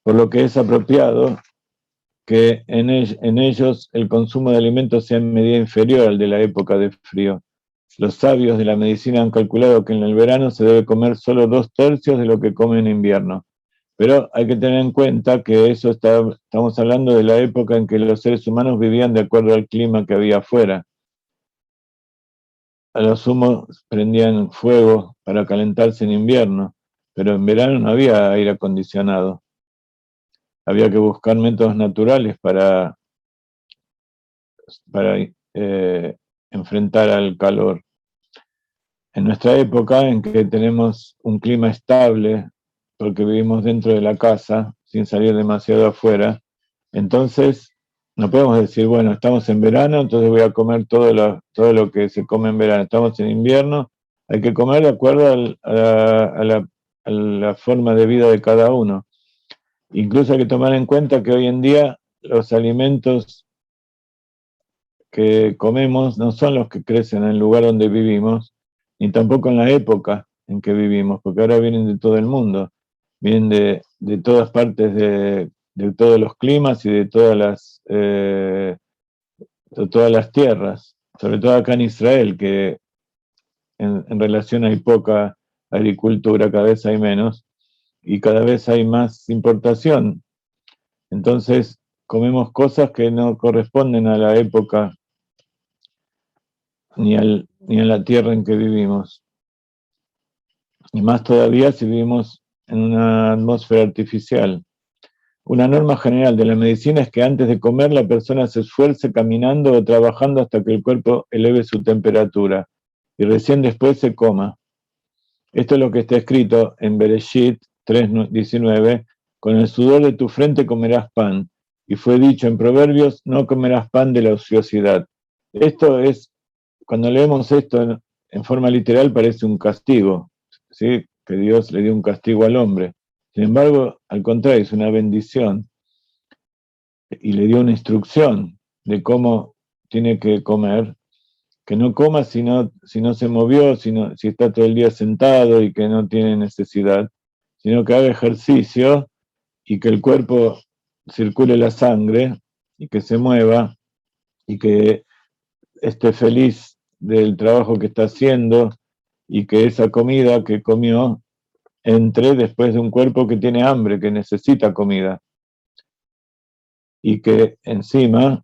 por lo que es apropiado que en ellos el consumo de alimentos sea en medida inferior al de la época de frío. Los sabios de la medicina han calculado que en el verano se debe comer solo 2/3 de lo que come en invierno. Pero hay que tener en cuenta que estamos hablando de la época en que los seres humanos vivían de acuerdo al clima que había afuera. A lo sumo prendían fuego para calentarse en invierno, pero en verano no había aire acondicionado. Había que buscar métodos naturales para enfrentar al calor. En nuestra época, en que tenemos un clima estable, porque vivimos dentro de la casa, sin salir demasiado afuera, entonces no podemos decir, bueno, estamos en verano, entonces voy a comer todo lo que se come en verano. Estamos en invierno, hay que comer de acuerdo a la forma de vida de cada uno. Incluso hay que tomar en cuenta que hoy en día los alimentos que comemos no son los que crecen en el lugar donde vivimos, ni tampoco en la época en que vivimos, porque ahora vienen de todo el mundo, vienen de todas partes de todos los climas y de todas las tierras, sobre todo acá en Israel, que en relación hay poca agricultura, cada vez hay menos, y cada vez hay más importación. Entonces comemos cosas que no corresponden a la época ni a la tierra en que vivimos. Y más todavía si vivimos en una atmósfera artificial. Una norma general de la medicina es que antes de comer la persona se esfuerce caminando o trabajando hasta que el cuerpo eleve su temperatura y recién después se coma. Esto es lo que está escrito en Bereshit 3:19, con el sudor de tu frente comerás pan. Y fue dicho en Proverbios, no comerás pan de la ociosidad. Esto es, cuando leemos esto en forma literal, parece un castigo, ¿sí? Que Dios le dio un castigo al hombre. Sin embargo, al contrario, es una bendición. Y le dio una instrucción de cómo tiene que comer, que no coma si no se movió, si está todo el día sentado y que no tiene necesidad, sino que haga ejercicio y que el cuerpo circule la sangre y que se mueva y que esté feliz del trabajo que está haciendo y que esa comida que comió entre después de un cuerpo que tiene hambre, que necesita comida. Y que encima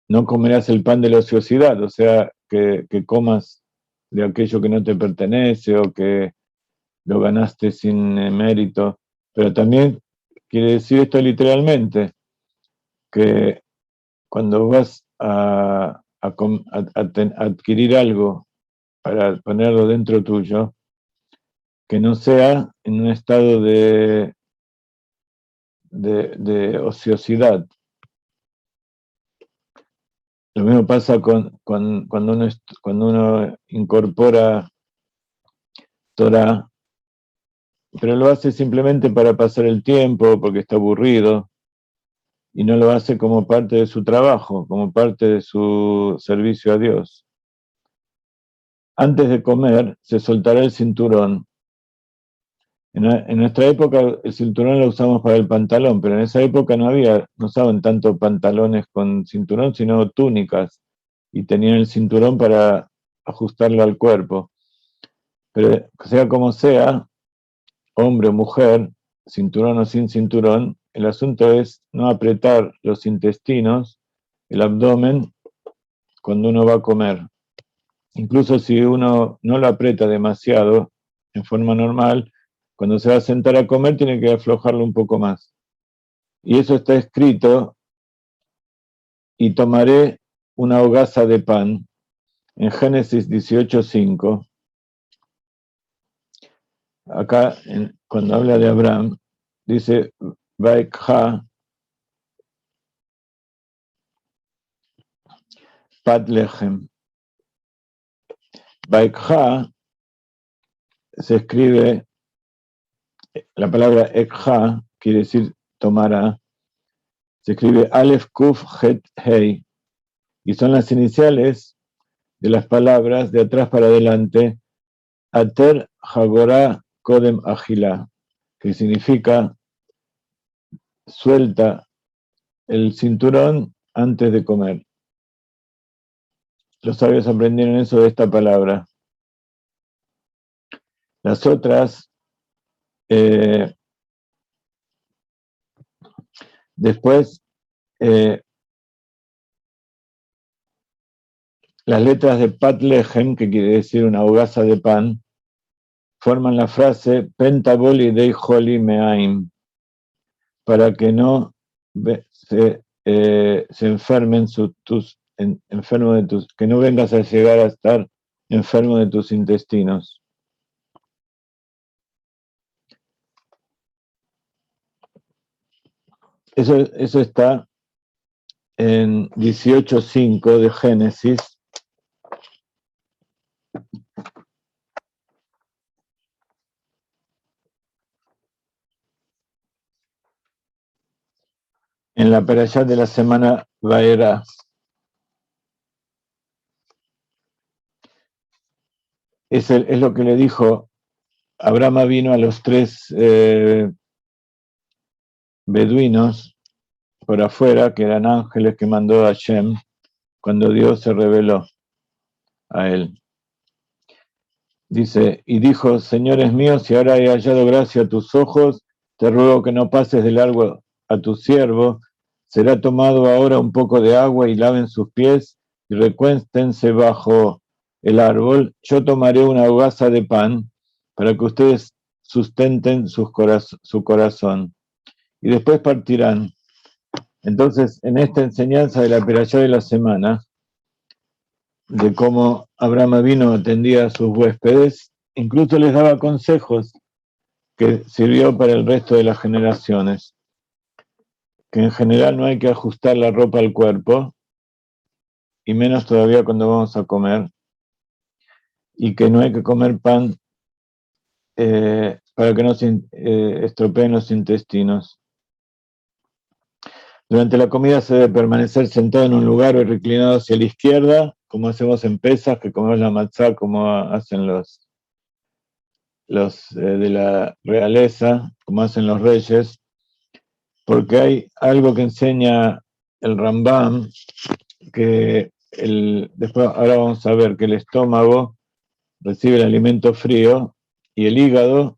no comerás el pan de la ociosidad, o sea, que comas de aquello que no te pertenece o que lo ganaste sin mérito. Pero también quiere decir esto literalmente, que cuando vas a adquirir algo para ponerlo dentro tuyo, que no sea en un estado de ociosidad. Lo mismo pasa cuando uno incorpora Torah, pero lo hace simplemente para pasar el tiempo, porque está aburrido, y no lo hace como parte de su trabajo, como parte de su servicio a Dios. Antes de comer, se soltará el cinturón. En nuestra época el cinturón lo usamos para el pantalón, pero en esa época no usaban tanto pantalones con cinturón, sino túnicas, y tenían el cinturón para ajustarlo al cuerpo. Pero sea como sea, hombre o mujer, cinturón o sin cinturón, el asunto es no apretar los intestinos, el abdomen, cuando uno va a comer. Incluso si uno no lo aprieta demasiado en forma normal, cuando se va a sentar a comer tiene que aflojarlo un poco más. Y eso está escrito, y tomaré una hogaza de pan, en Génesis 18:5. Acá, cuando habla de Abraham, dice, Vaikha Pat Lechem. Vaikha se escribe, la palabra Ekha quiere decir tomará, se escribe Aleph Kuf Het Hei, y son las iniciales de las palabras de atrás para adelante, Ater Hagorá Kodem Agilá, que significa suelta el cinturón antes de comer. Los sabios aprendieron eso de esta palabra. Las otras, después, las letras de Pat Lechem, que quiere decir una hogaza de pan, forman la frase Pentaboli Dei Holi Meaim, para que no se enfermen enfermo de tus, que no vengas a llegar a estar enfermo de tus intestinos. Eso está en 18:5 de Génesis. En la perashá de la semana Vaera. Es lo que le dijo, Abraham vino a los 3 beduinos por afuera, que eran ángeles que mandó a Hashem, cuando Dios se reveló a él. Dice, y dijo, señores míos, si ahora he hallado gracia a tus ojos, te ruego que no pases de largo a tu siervo, será tomado ahora un poco de agua y laven sus pies y recuéstense bajo el árbol, yo tomaré una hogaza de pan para que ustedes sustenten su corazón y después partirán. Entonces, en esta enseñanza de la perashá de la semana, de cómo Abraham vino atendía a sus huéspedes, incluso les daba consejos que sirvió para el resto de las generaciones, que en general no hay que ajustar la ropa al cuerpo, y menos todavía cuando vamos a comer, y que no hay que comer pan para que no se estropeen los intestinos. Durante la comida se debe permanecer sentado en un lugar o reclinado hacia la izquierda, como hacemos en Pesach, que comemos la matzá, como hacen los de la realeza, como hacen los reyes, porque hay algo que enseña el Rambam, que después ahora vamos a ver que el estómago recibe el alimento frío y el hígado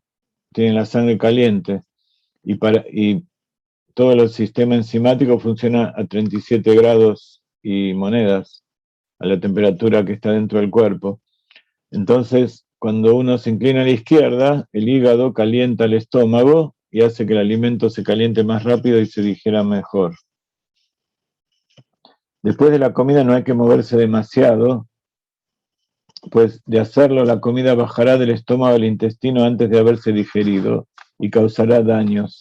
tiene la sangre caliente, y todo el sistema enzimático funciona a 37 grados y monedas, a la temperatura que está dentro del cuerpo. Entonces, cuando uno se inclina a la izquierda, el hígado calienta el estómago y hace que el alimento se caliente más rápido y se digiera mejor. Después de la comida no hay que moverse demasiado, pues de hacerlo la comida bajará del estómago al intestino antes de haberse digerido y causará daños.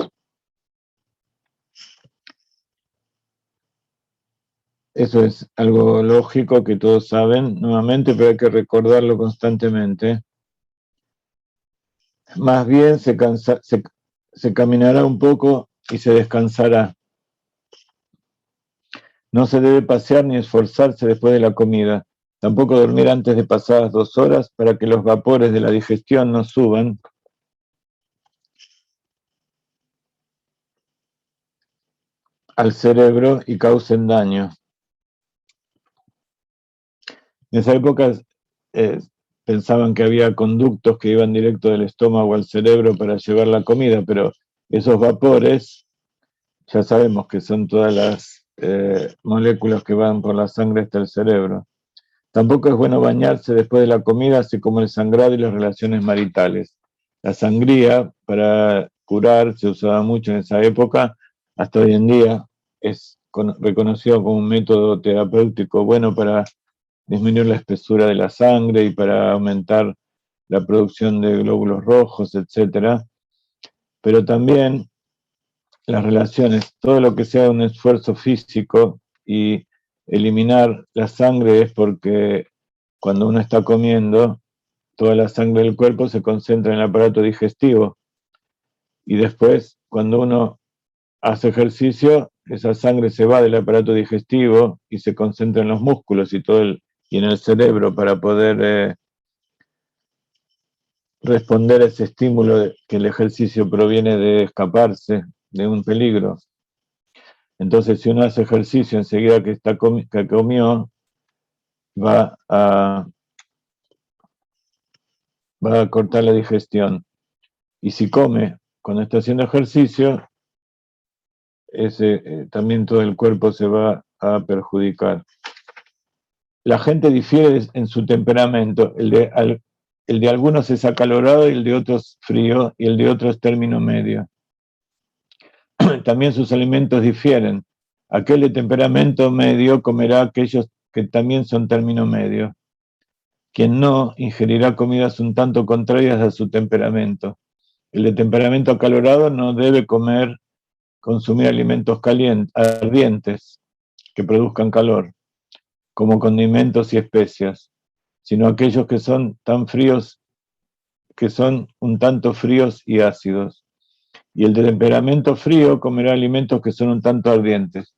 Eso es algo lógico que todos saben nuevamente, pero hay que recordarlo constantemente. Más bien se caminará un poco y se descansará. No se debe pasear ni esforzarse después de la comida. Tampoco dormir antes de pasadas 2 horas para que los vapores de la digestión no suban al cerebro y causen daño. En esa época pensaban que había conductos que iban directo del estómago al cerebro para llevar la comida, pero esos vapores ya sabemos que son todas las moléculas que van por la sangre hasta el cerebro. Tampoco es bueno bañarse después de la comida, así como el sangrado y las relaciones maritales. La sangría para curar se usaba mucho en esa época, hasta hoy en día es reconocido como un método terapéutico bueno para disminuir la espesura de la sangre y para aumentar la producción de glóbulos rojos, etc. Pero también las relaciones, todo lo que sea un esfuerzo físico y eliminar la sangre es porque cuando uno está comiendo, toda la sangre del cuerpo se concentra en el aparato digestivo y después, cuando uno hace ejercicio, esa sangre se va del aparato digestivo y se concentra en los músculos y en el cerebro para poder responder a ese estímulo que el ejercicio proviene de escaparse de un peligro. Entonces, si uno hace ejercicio enseguida que comió, va a cortar la digestión. Y si come cuando está haciendo ejercicio, también todo el cuerpo se va a perjudicar. La gente difiere en su temperamento. El de algunos es acalorado y el de otros frío y el de otros término medio. También sus alimentos difieren. Aquel de temperamento medio comerá aquellos que también son término medio. Quien no ingerirá comidas un tanto contrarias a su temperamento. El de temperamento acalorado no debe consumir alimentos ardientes que produzcan calor, como condimentos y especias, sino aquellos que son tan fríos, que son un tanto fríos y ácidos. Y el de temperamento frío comerá alimentos que son un tanto ardientes.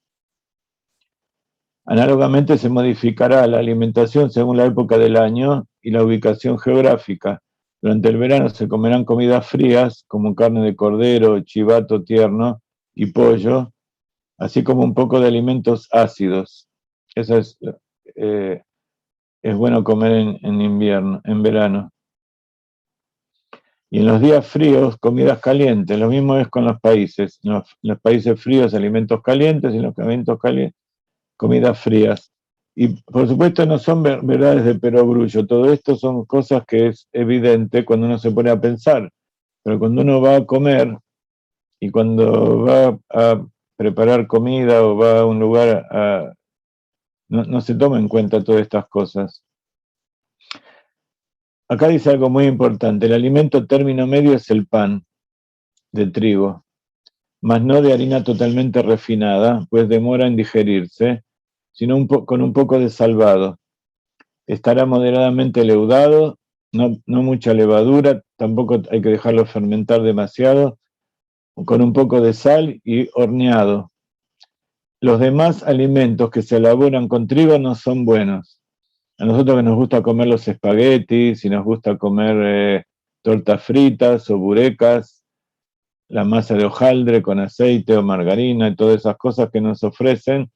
Análogamente se modificará la alimentación según la época del año y la ubicación geográfica. Durante el verano se comerán comidas frías como carne de cordero, chivato tierno y pollo, así como un poco de alimentos ácidos. Eso es bueno comer en invierno, en verano. Y en los días fríos, comidas calientes. Lo mismo es con los países. En los países fríos, alimentos calientes, y en los alimentos calientes, comidas frías. Y por supuesto no son verdades de perogrullo. Todo esto son cosas que es evidente cuando uno se pone a pensar. Pero cuando uno va a comer y cuando va a preparar comida o va a un lugar no se toma en cuenta todas estas cosas. Acá dice algo muy importante. El alimento término medio es el pan de trigo, mas no de harina totalmente refinada, pues demora en digerirse, sino con un poco de salvado. Estará moderadamente leudado, no mucha levadura, tampoco hay que dejarlo fermentar demasiado, con un poco de sal y horneado. Los demás alimentos que se elaboran con trigo no son buenos. A nosotros que nos gusta comer los espaguetis, y nos gusta comer tortas fritas o burecas, la masa de hojaldre con aceite o margarina y todas esas cosas que nos ofrecen,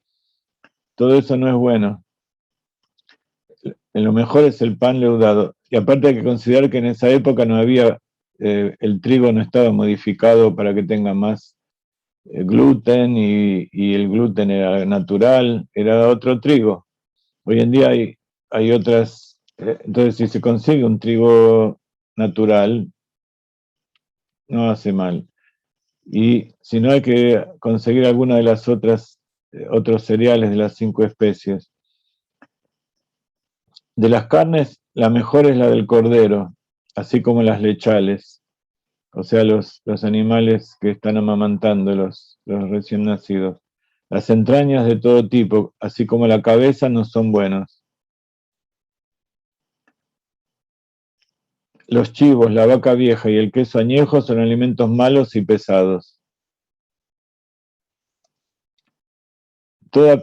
todo eso no es bueno. Lo mejor es el pan leudado. Y aparte hay que considerar que en esa época no había, el trigo no estaba modificado para que tenga más gluten y el gluten era natural, era otro trigo. Hoy en día hay otras, entonces si se consigue un trigo natural, no hace mal. Y si no hay que conseguir alguna de las otros cereales de las 5 especies. De las carnes, la mejor es la del cordero, así como las lechales, o sea, los animales que están amamantando, los recién nacidos. Las entrañas de todo tipo, así como la cabeza, no son buenos. Los chivos, la vaca vieja y el queso añejo son alimentos malos y pesados. Toda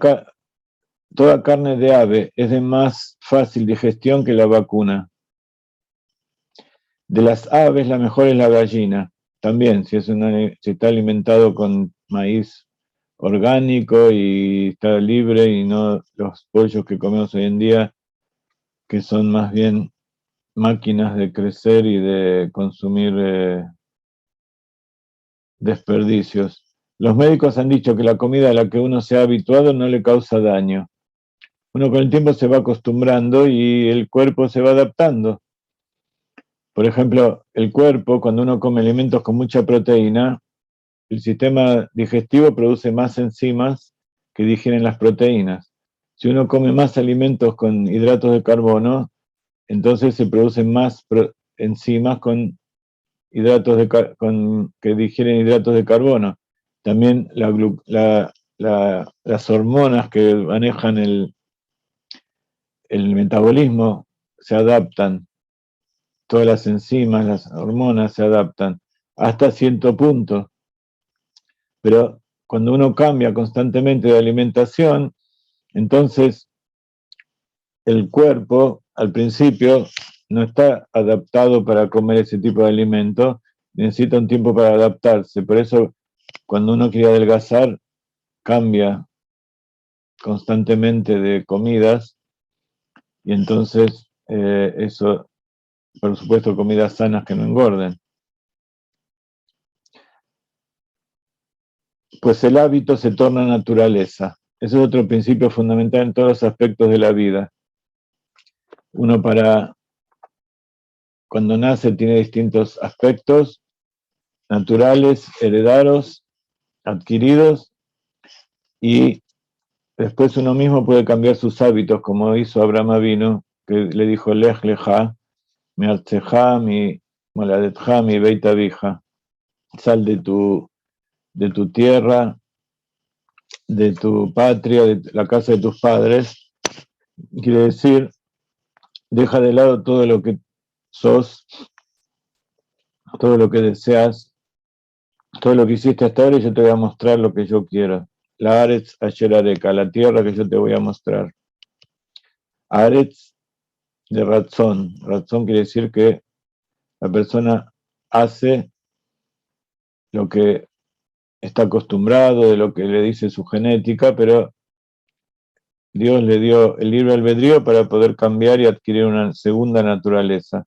carne de ave es de más fácil digestión que la vacuna. De las aves, la mejor es la gallina. También, si está alimentado con maíz orgánico y está libre, y no los pollos que comemos hoy en día, que son más bien máquinas de crecer y de consumir desperdicios. Los médicos han dicho que la comida a la que uno se ha habituado no le causa daño. Uno con el tiempo se va acostumbrando y el cuerpo se va adaptando. Por ejemplo, el cuerpo, cuando uno come alimentos con mucha proteína, el sistema digestivo produce más enzimas que digieren las proteínas. Si uno come más alimentos con hidratos de carbono, entonces se producen más enzimas con hidratos que digieren hidratos de carbono. También las hormonas que manejan el metabolismo se adaptan. Todas las enzimas, las hormonas se adaptan hasta cierto punto. Pero cuando uno cambia constantemente de alimentación, entonces el cuerpo al principio no está adaptado para comer ese tipo de alimento, necesita un tiempo para adaptarse. Por eso cuando uno quiere adelgazar, cambia constantemente de comidas y entonces eso, por supuesto, comidas sanas que no engorden. Pues el hábito se torna naturaleza. Ese es otro principio fundamental en todos los aspectos de la vida. Uno cuando nace tiene distintos aspectos naturales, heredados, adquiridos, y después uno mismo puede cambiar sus hábitos, como hizo Abraham Avinu, que le dijo, Lech lecha, mi artzeja, mi moladetja, mi beit avija. Sal de tu tierra, de tu patria, de la casa de tus padres. Quiere decir, deja de lado todo lo que sos, todo lo que deseas, todo lo que hiciste hasta ahora, y yo te voy a mostrar lo que yo quiero. La Aretz Asher Areka, la tierra que yo te voy a mostrar. Aretz de Ratzón. Ratzón quiere decir que la persona hace lo que está acostumbrado, de lo que le dice su genética, pero Dios le dio el libre albedrío para poder cambiar y adquirir una segunda naturaleza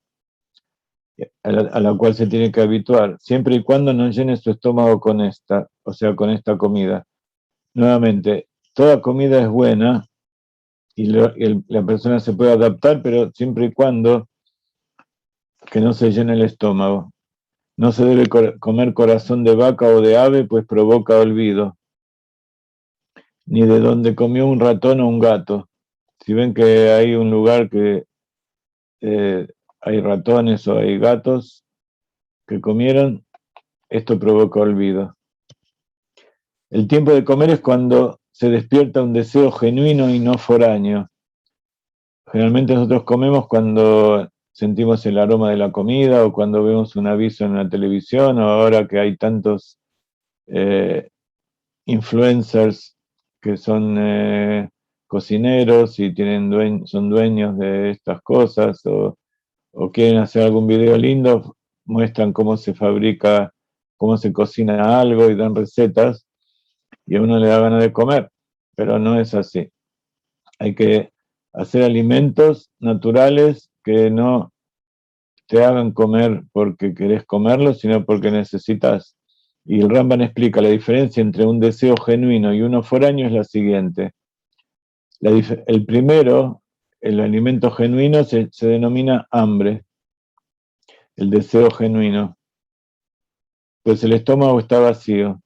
a la cual se tiene que habituar, siempre y cuando no llene su estómago con esta, o sea, con esta comida. Nuevamente, toda comida es buena y la persona se puede adaptar, pero siempre y cuando que no se llene el estómago. No se debe comer corazón de vaca o de ave, pues provoca olvido, ni de donde comió un ratón o un gato. Si ven que hay un lugar que hay ratones o hay gatos que comieron, esto provoca olvido. El tiempo de comer es cuando se despierta un deseo genuino y no foráneo. Generalmente nosotros comemos cuando sentimos el aroma de la comida o cuando vemos un aviso en la televisión, o ahora que hay tantos influencers que son cocineros y son dueños de estas cosas, o quieren hacer algún video lindo, muestran cómo se fabrica, cómo se cocina algo y dan recetas, y a uno le da ganas de comer, pero no es así. Hay que hacer alimentos naturales que no te hagan comer porque querés comerlos, sino porque necesitas. Y el Rambam explica la diferencia entre un deseo genuino y uno foráneo es la siguiente. El primero, el alimento genuino, se denomina hambre, el deseo genuino, pues el estómago está vacío.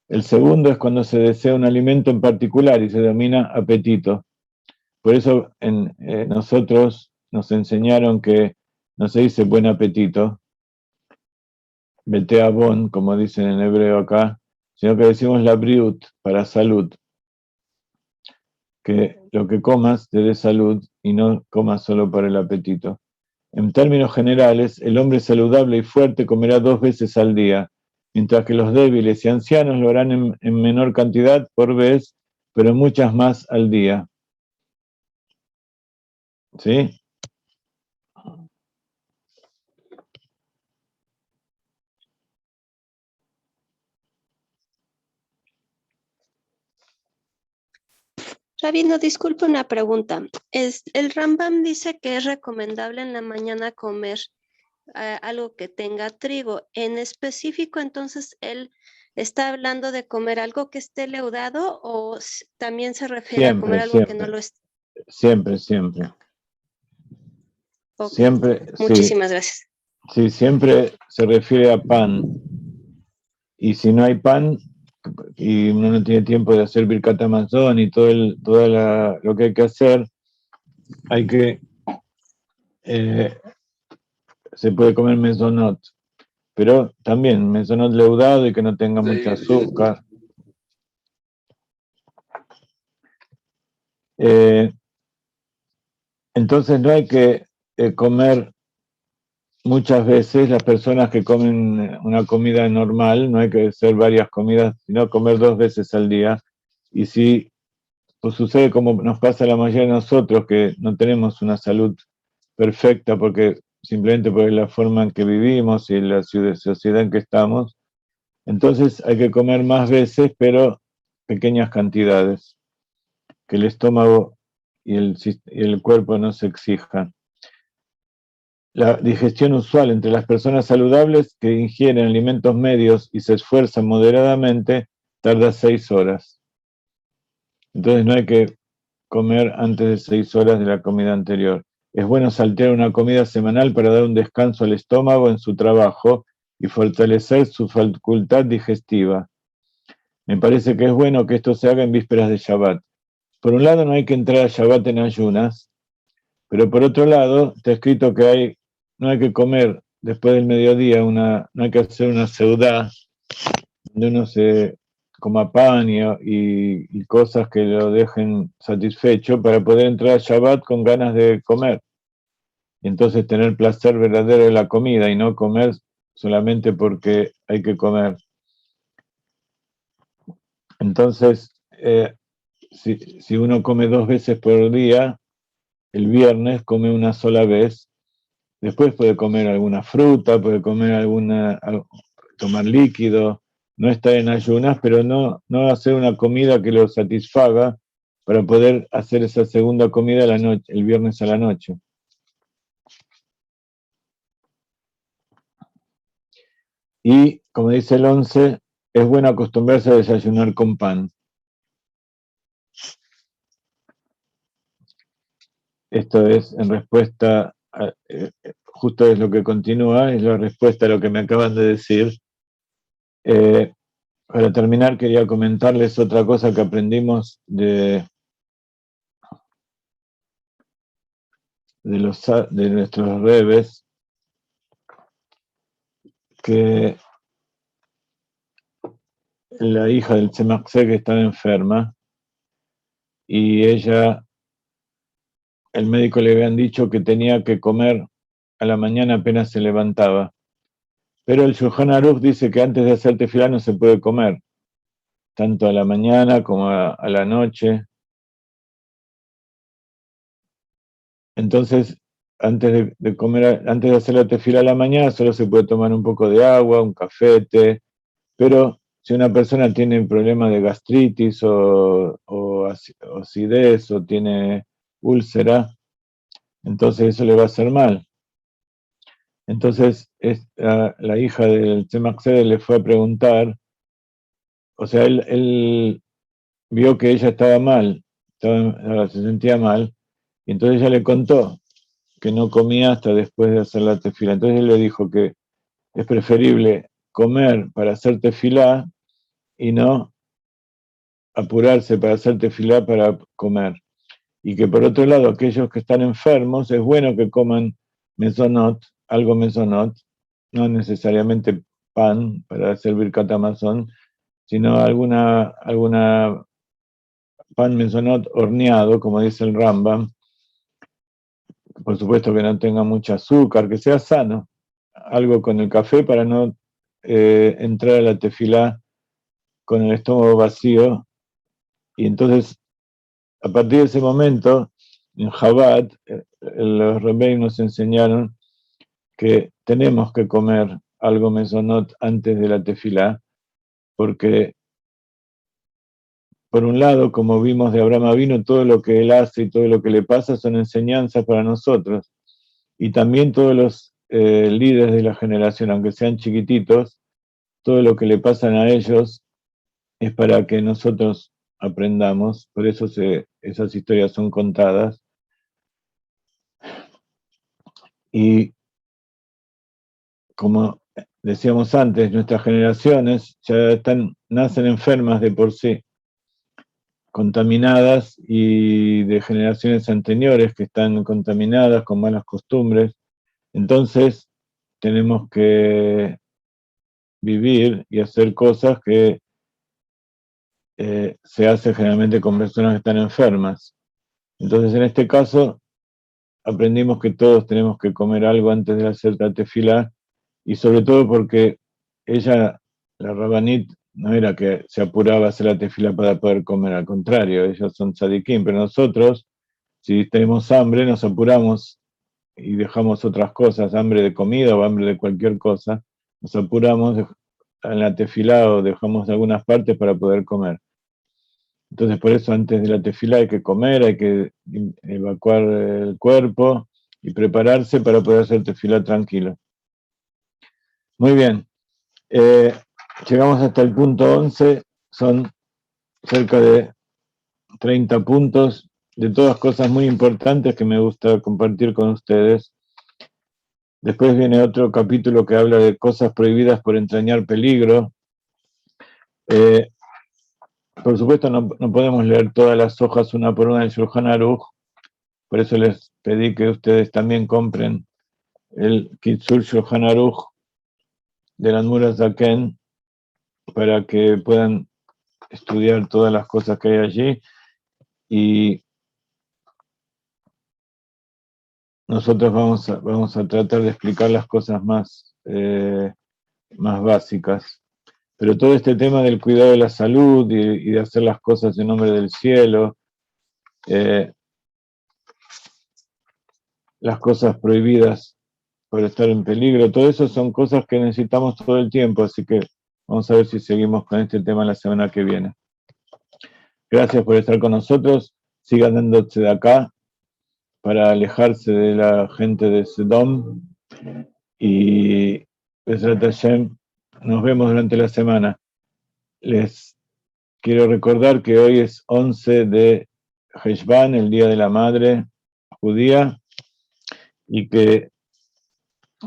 El segundo es cuando se desea un alimento en particular y se denomina apetito. Por eso nosotros nos enseñaron que no se dice buen apetito, beteabón, como dicen en hebreo acá, sino que decimos la briut, para salud. Que lo que comas te dé salud y no comas solo por el apetito. En términos generales, el hombre saludable y fuerte comerá 2 veces al día, mientras que los débiles y ancianos lo harán en menor cantidad por vez, pero muchas más al día. ¿Sí? Rabino, disculpe una pregunta. El Rambam dice que es recomendable en la mañana comer algo que tenga trigo. En específico, entonces, él ¿está hablando de comer algo que esté leudado o también se refiere a comer algo que no lo esté? Siempre, siempre. Ok, Siempre, sí, muchísimas gracias. sí, siempre se refiere a pan. Y si no hay pan, y uno no tiene tiempo de hacer Birkat Hamazon y todo lo que hay que hacer, hay que, se puede comer mezonot, pero también mezonot leudado y que no tenga mucho azúcar. Entonces no hay que comer muchas veces, las personas que comen una comida normal, no hay que hacer varias comidas, sino comer 2 veces al día. Y si pues sucede como nos pasa a la mayoría de nosotros, que no tenemos una salud perfecta porque simplemente por la forma en que vivimos y la sociedad en que estamos, entonces hay que comer más veces, pero pequeñas cantidades, que el estómago y el cuerpo no se exijan. La digestión usual entre las personas saludables que ingieren alimentos medios y se esfuerzan moderadamente tarda 6 horas. Entonces no hay que comer antes de 6 horas de la comida anterior. Es bueno saltear una comida semanal para dar un descanso al estómago en su trabajo y fortalecer su facultad digestiva. Me parece que es bueno que esto se haga en vísperas de Shabbat. Por un lado no hay que entrar a Shabbat en ayunas, pero por otro lado está escrito que no hay que comer después del mediodía, no hay que hacer una seudá donde uno se coma pan y cosas que lo dejen satisfecho para poder entrar a Shabbat con ganas de comer. Y entonces tener placer verdadero de la comida y no comer solamente porque hay que comer. Entonces, si uno come 2 veces por día, el viernes come una sola vez, después puede comer alguna fruta, puede comer tomar líquido, no estar en ayunas, pero no hacer una comida que lo satisfaga para poder hacer esa segunda comida el viernes a la noche. Y, como dice el 11, es bueno acostumbrarse a desayunar con pan. Esto es en respuesta, justo es lo que continúa, es la respuesta a lo que me acaban de decir. Para terminar, quería comentarles otra cosa que aprendimos de nuestros rebes, que la hija del Tzemach Tzedek estaba enferma y el médico le habían dicho que tenía que comer a la mañana apenas se levantaba. Pero el Shulchan Aruch dice que antes de hacer tefilá no se puede comer, tanto a la mañana como a la noche. Entonces, antes de comer, antes de hacer la tefilá a la mañana, solo se puede tomar un poco de agua, un café, té. Pero si una persona tiene un problema de gastritis o acidez o tiene úlcera, entonces eso le va a hacer mal. Entonces la hija del Tzemach Tzedek le fue a preguntar, o sea, él vio que ella estaba mal, se sentía mal, y entonces ella le contó que no comía hasta después de hacer la tefilá. Entonces él le dijo que es preferible comer para hacer tefilá y no apurarse para hacer tefilá para comer. Y que por otro lado, aquellos que están enfermos, es bueno que coman mezonot, algo mezonot, no necesariamente pan para hacer Birkat Hamazon, sino alguna pan mezonot horneado, como dice el Rambam, por supuesto que no tenga mucho azúcar, que sea sano, algo con el café para no entrar a la tefilá con el estómago vacío. Y entonces, a partir de ese momento, en Chabad, los rebeldes nos enseñaron que tenemos que comer algo mezonot antes de la tefilá, porque por un lado, como vimos de Abraham Avinu, todo lo que él hace y todo lo que le pasa son enseñanzas para nosotros. Y también todos los líderes de la generación, aunque sean chiquititos, todo lo que le pasan a ellos es para que nosotros aprendamos, por eso esas historias son contadas. Y como decíamos antes, nuestras generaciones ya nacen enfermas de por sí, contaminadas, y de generaciones anteriores que están contaminadas con malas costumbres. Entonces tenemos que vivir y hacer cosas que se hace generalmente con personas que están enfermas. Entonces en este caso aprendimos que todos tenemos que comer algo antes de hacer la tefilá, y sobre todo porque ella, la Rabanit, no era que se apuraba a hacer la tefilá para poder comer, al contrario, ellos son tzadikim, pero nosotros, si tenemos hambre, nos apuramos y dejamos otras cosas, hambre de comida o hambre de cualquier cosa, nos apuramos en la tefilá o dejamos algunas partes para poder comer. Entonces por eso antes de la tefilá hay que comer, hay que evacuar el cuerpo y prepararse para poder hacer tefilá tranquilo. Muy bien, llegamos hasta el punto 11, son cerca de 30 puntos de todas cosas muy importantes que me gusta compartir con ustedes. Después viene otro capítulo que habla de cosas prohibidas por entrañar peligro. Por supuesto no podemos leer todas las hojas una por una del Shulchan Aruch, por eso les pedí que ustedes también compren el Kitzur Shulchan Aruch de la Admur Zaken para que puedan estudiar todas las cosas que hay allí, y nosotros vamos a tratar de explicar las cosas más básicas. Pero todo este tema del cuidado de la salud y de hacer las cosas en nombre del cielo, las cosas prohibidas por estar en peligro, todo eso son cosas que necesitamos todo el tiempo, así que vamos a ver si seguimos con este tema la semana que viene. Gracias por estar con nosotros, sigan dándose de acá para alejarse de la gente de Sedom, y Bezrat Hashem, nos vemos durante la semana. Les quiero recordar que hoy es 11 de Heshvan, el Día de la Madre Judía, y que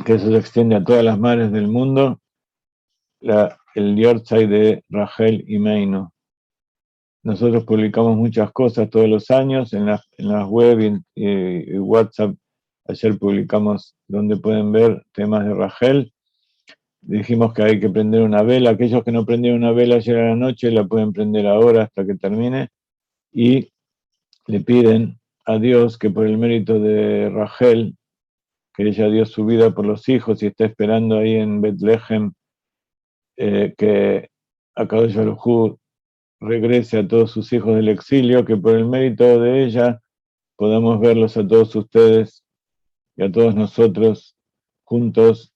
eso se extiende a todas las madres del mundo, el Yortzai de Rachel Imeinu. Nosotros publicamos muchas cosas todos los años en las web y WhatsApp. Ayer publicamos donde pueden ver temas de Rachel. Dijimos que hay que prender una vela. Aquellos que no prendieron una vela ayer a la noche la pueden prender ahora hasta que termine, y le piden a Dios que por el mérito de Rachel, que ella dio su vida por los hijos y está esperando ahí en Betlehem que Akadosh Baruj Hu regrese a todos sus hijos del exilio, que por el mérito de ella podamos verlos a todos ustedes y a todos nosotros juntos,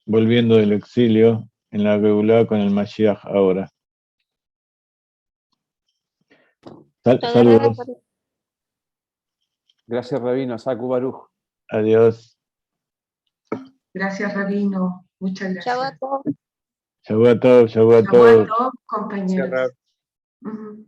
volviendo del exilio en la Geulá con el Mashiach ahora. Saludos. Gracias, Rabino. Saku Baruch. Adiós. Gracias, Rabino. Muchas gracias. Chao a todos. Shabbat Tov, Shabbat Tov. Shabbat Tov, compañeros. Ujú.